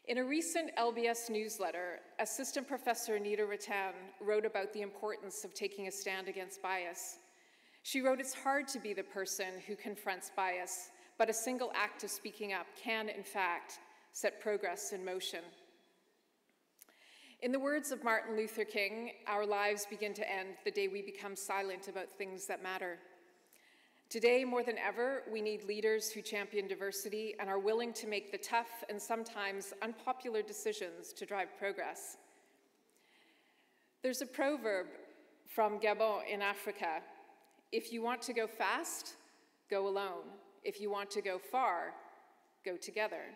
In a recent LBS newsletter, Assistant Professor Anita Rattan wrote about the importance of taking a stand against bias. She wrote, "It's hard to be the person who confronts bias, but a single act of speaking up can, in fact, set progress in motion." In the words of Martin Luther King, our lives begin to end the day we become silent about things that matter. Today, more than ever, we need leaders who champion diversity and are willing to make the tough and sometimes unpopular decisions to drive progress. There's a proverb from Gabon in Africa: if you want to go fast, go alone. If you want to go far, go together.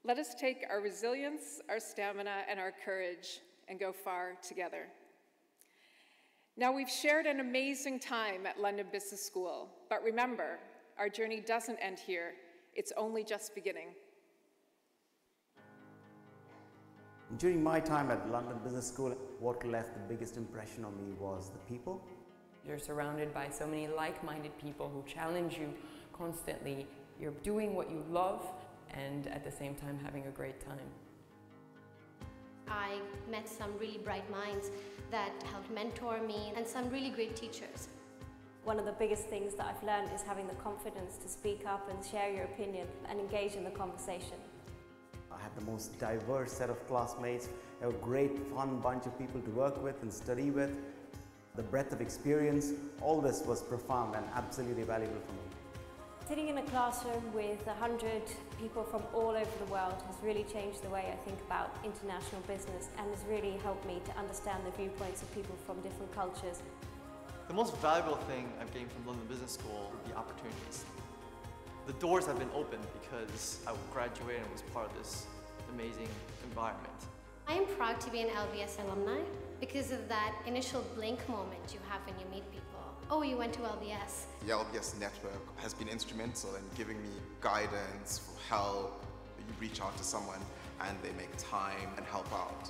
Let us take our resilience, our stamina, and our courage and go far together. Now, we've shared an amazing time at London Business School, but remember, our journey doesn't end here. It's only just beginning. During my time at London Business School, what left the biggest impression on me was the people. You're surrounded by so many like-minded people who challenge you constantly. You're doing what you love and at the same time having a great time. I met some really bright minds that helped mentor me and some really great teachers. One of the biggest things that I've learned is having the confidence to speak up and share your opinion and engage in the conversation. I had the most diverse set of classmates, a great fun bunch of people to work with and study with. The breadth of experience, all this was profound and absolutely valuable for me. Sitting in a classroom with 100 people from all over the world has really changed the way I think about international business and has really helped me to understand the viewpoints of people from different cultures. The most valuable thing I've gained from London Business School would be opportunities. The doors have been opened because I graduated and was part of this amazing environment. I am proud to be an LBS alumni because of that initial blink moment you have when you meet people. Oh, you went to LBS. The LBS network has been instrumental in giving me guidance, help. You reach out to someone and they make time and help out.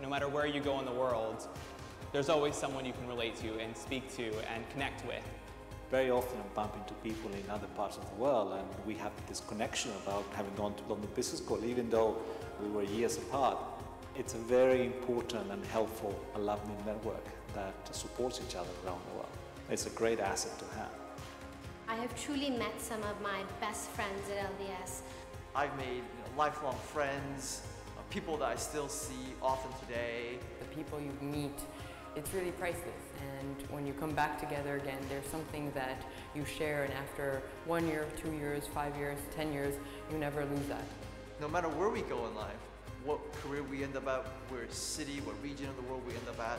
No matter where you go in the world, there's always someone you can relate to and speak to and connect with. Very often I bump into people in other parts of the world and we have this connection about having gone to London Business School, even though we were years apart. It's a very important and helpful alumni network that supports each other around the world. It's a great asset to have. I have truly met some of my best friends at LBS. I've made lifelong friends, people that I still see often today. The people you meet, it's really priceless. And when you come back together again, there's something that you share, and after 1 year, 2 years, 5 years, 10 years, you never lose that. No matter where we go in life, what career we end up at, where city, what region of the world we end up at,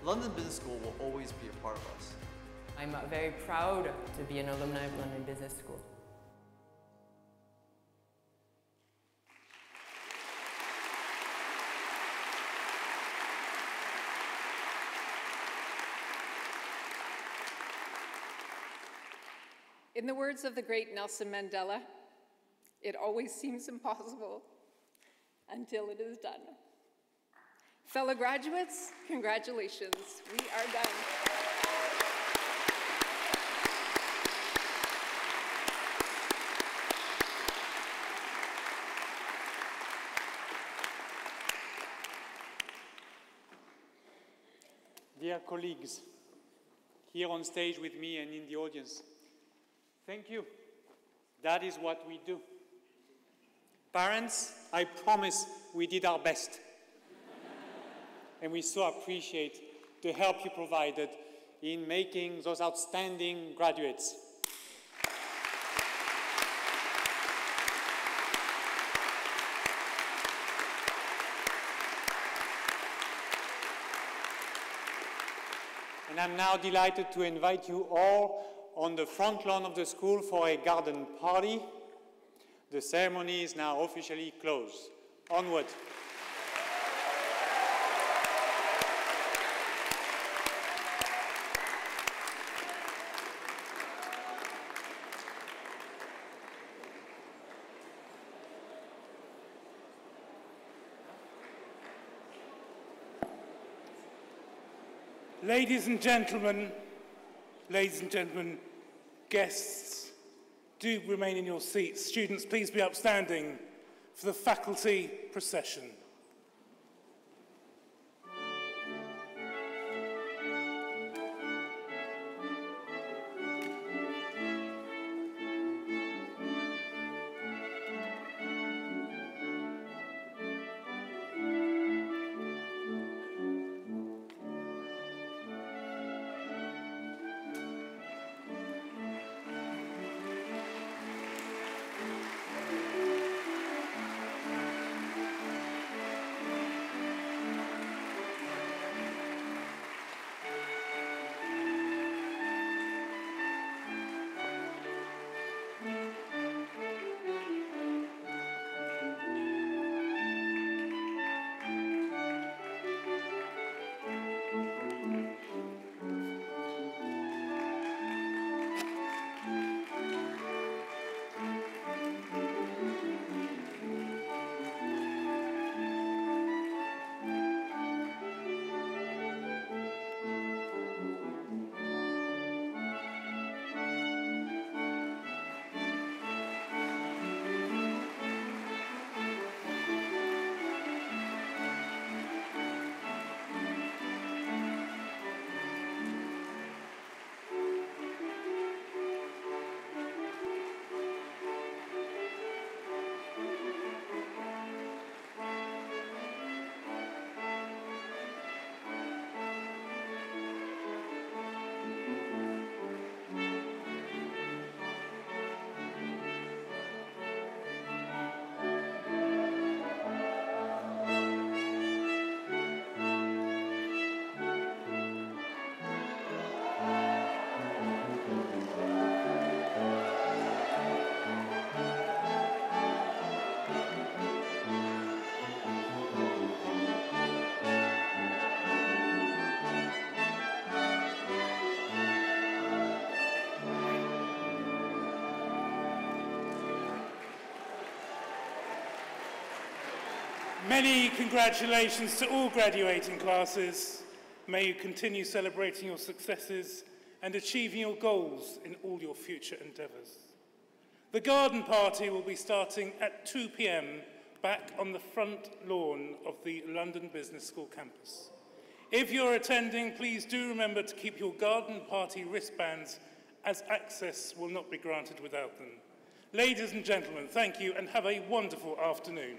London Business School will always be a part of us. I'm very proud to be an alumni of London Business School. In the words of the great Nelson Mandela, it always seems impossible until it is done. Fellow graduates, congratulations, we are done. Dear colleagues, here on stage with me and in the audience, thank you. That is what we do. Parents, I promise we did our best. And we so appreciate the help you provided in making those outstanding graduates. And I'm now delighted to invite you all on the front lawn of the school for a garden party. The ceremony is now officially closed. Onward. Ladies and gentlemen, guests, do remain in your seats. Students, please be upstanding for the faculty procession. Many congratulations to all graduating classes. May you continue celebrating your successes and achieving your goals in all your future endeavours. The garden party will be starting at 2 p.m. back on the front lawn of the London Business School campus. If you're attending, please do remember to keep your garden party wristbands, as access will not be granted without them. Ladies and gentlemen, thank you and have a wonderful afternoon.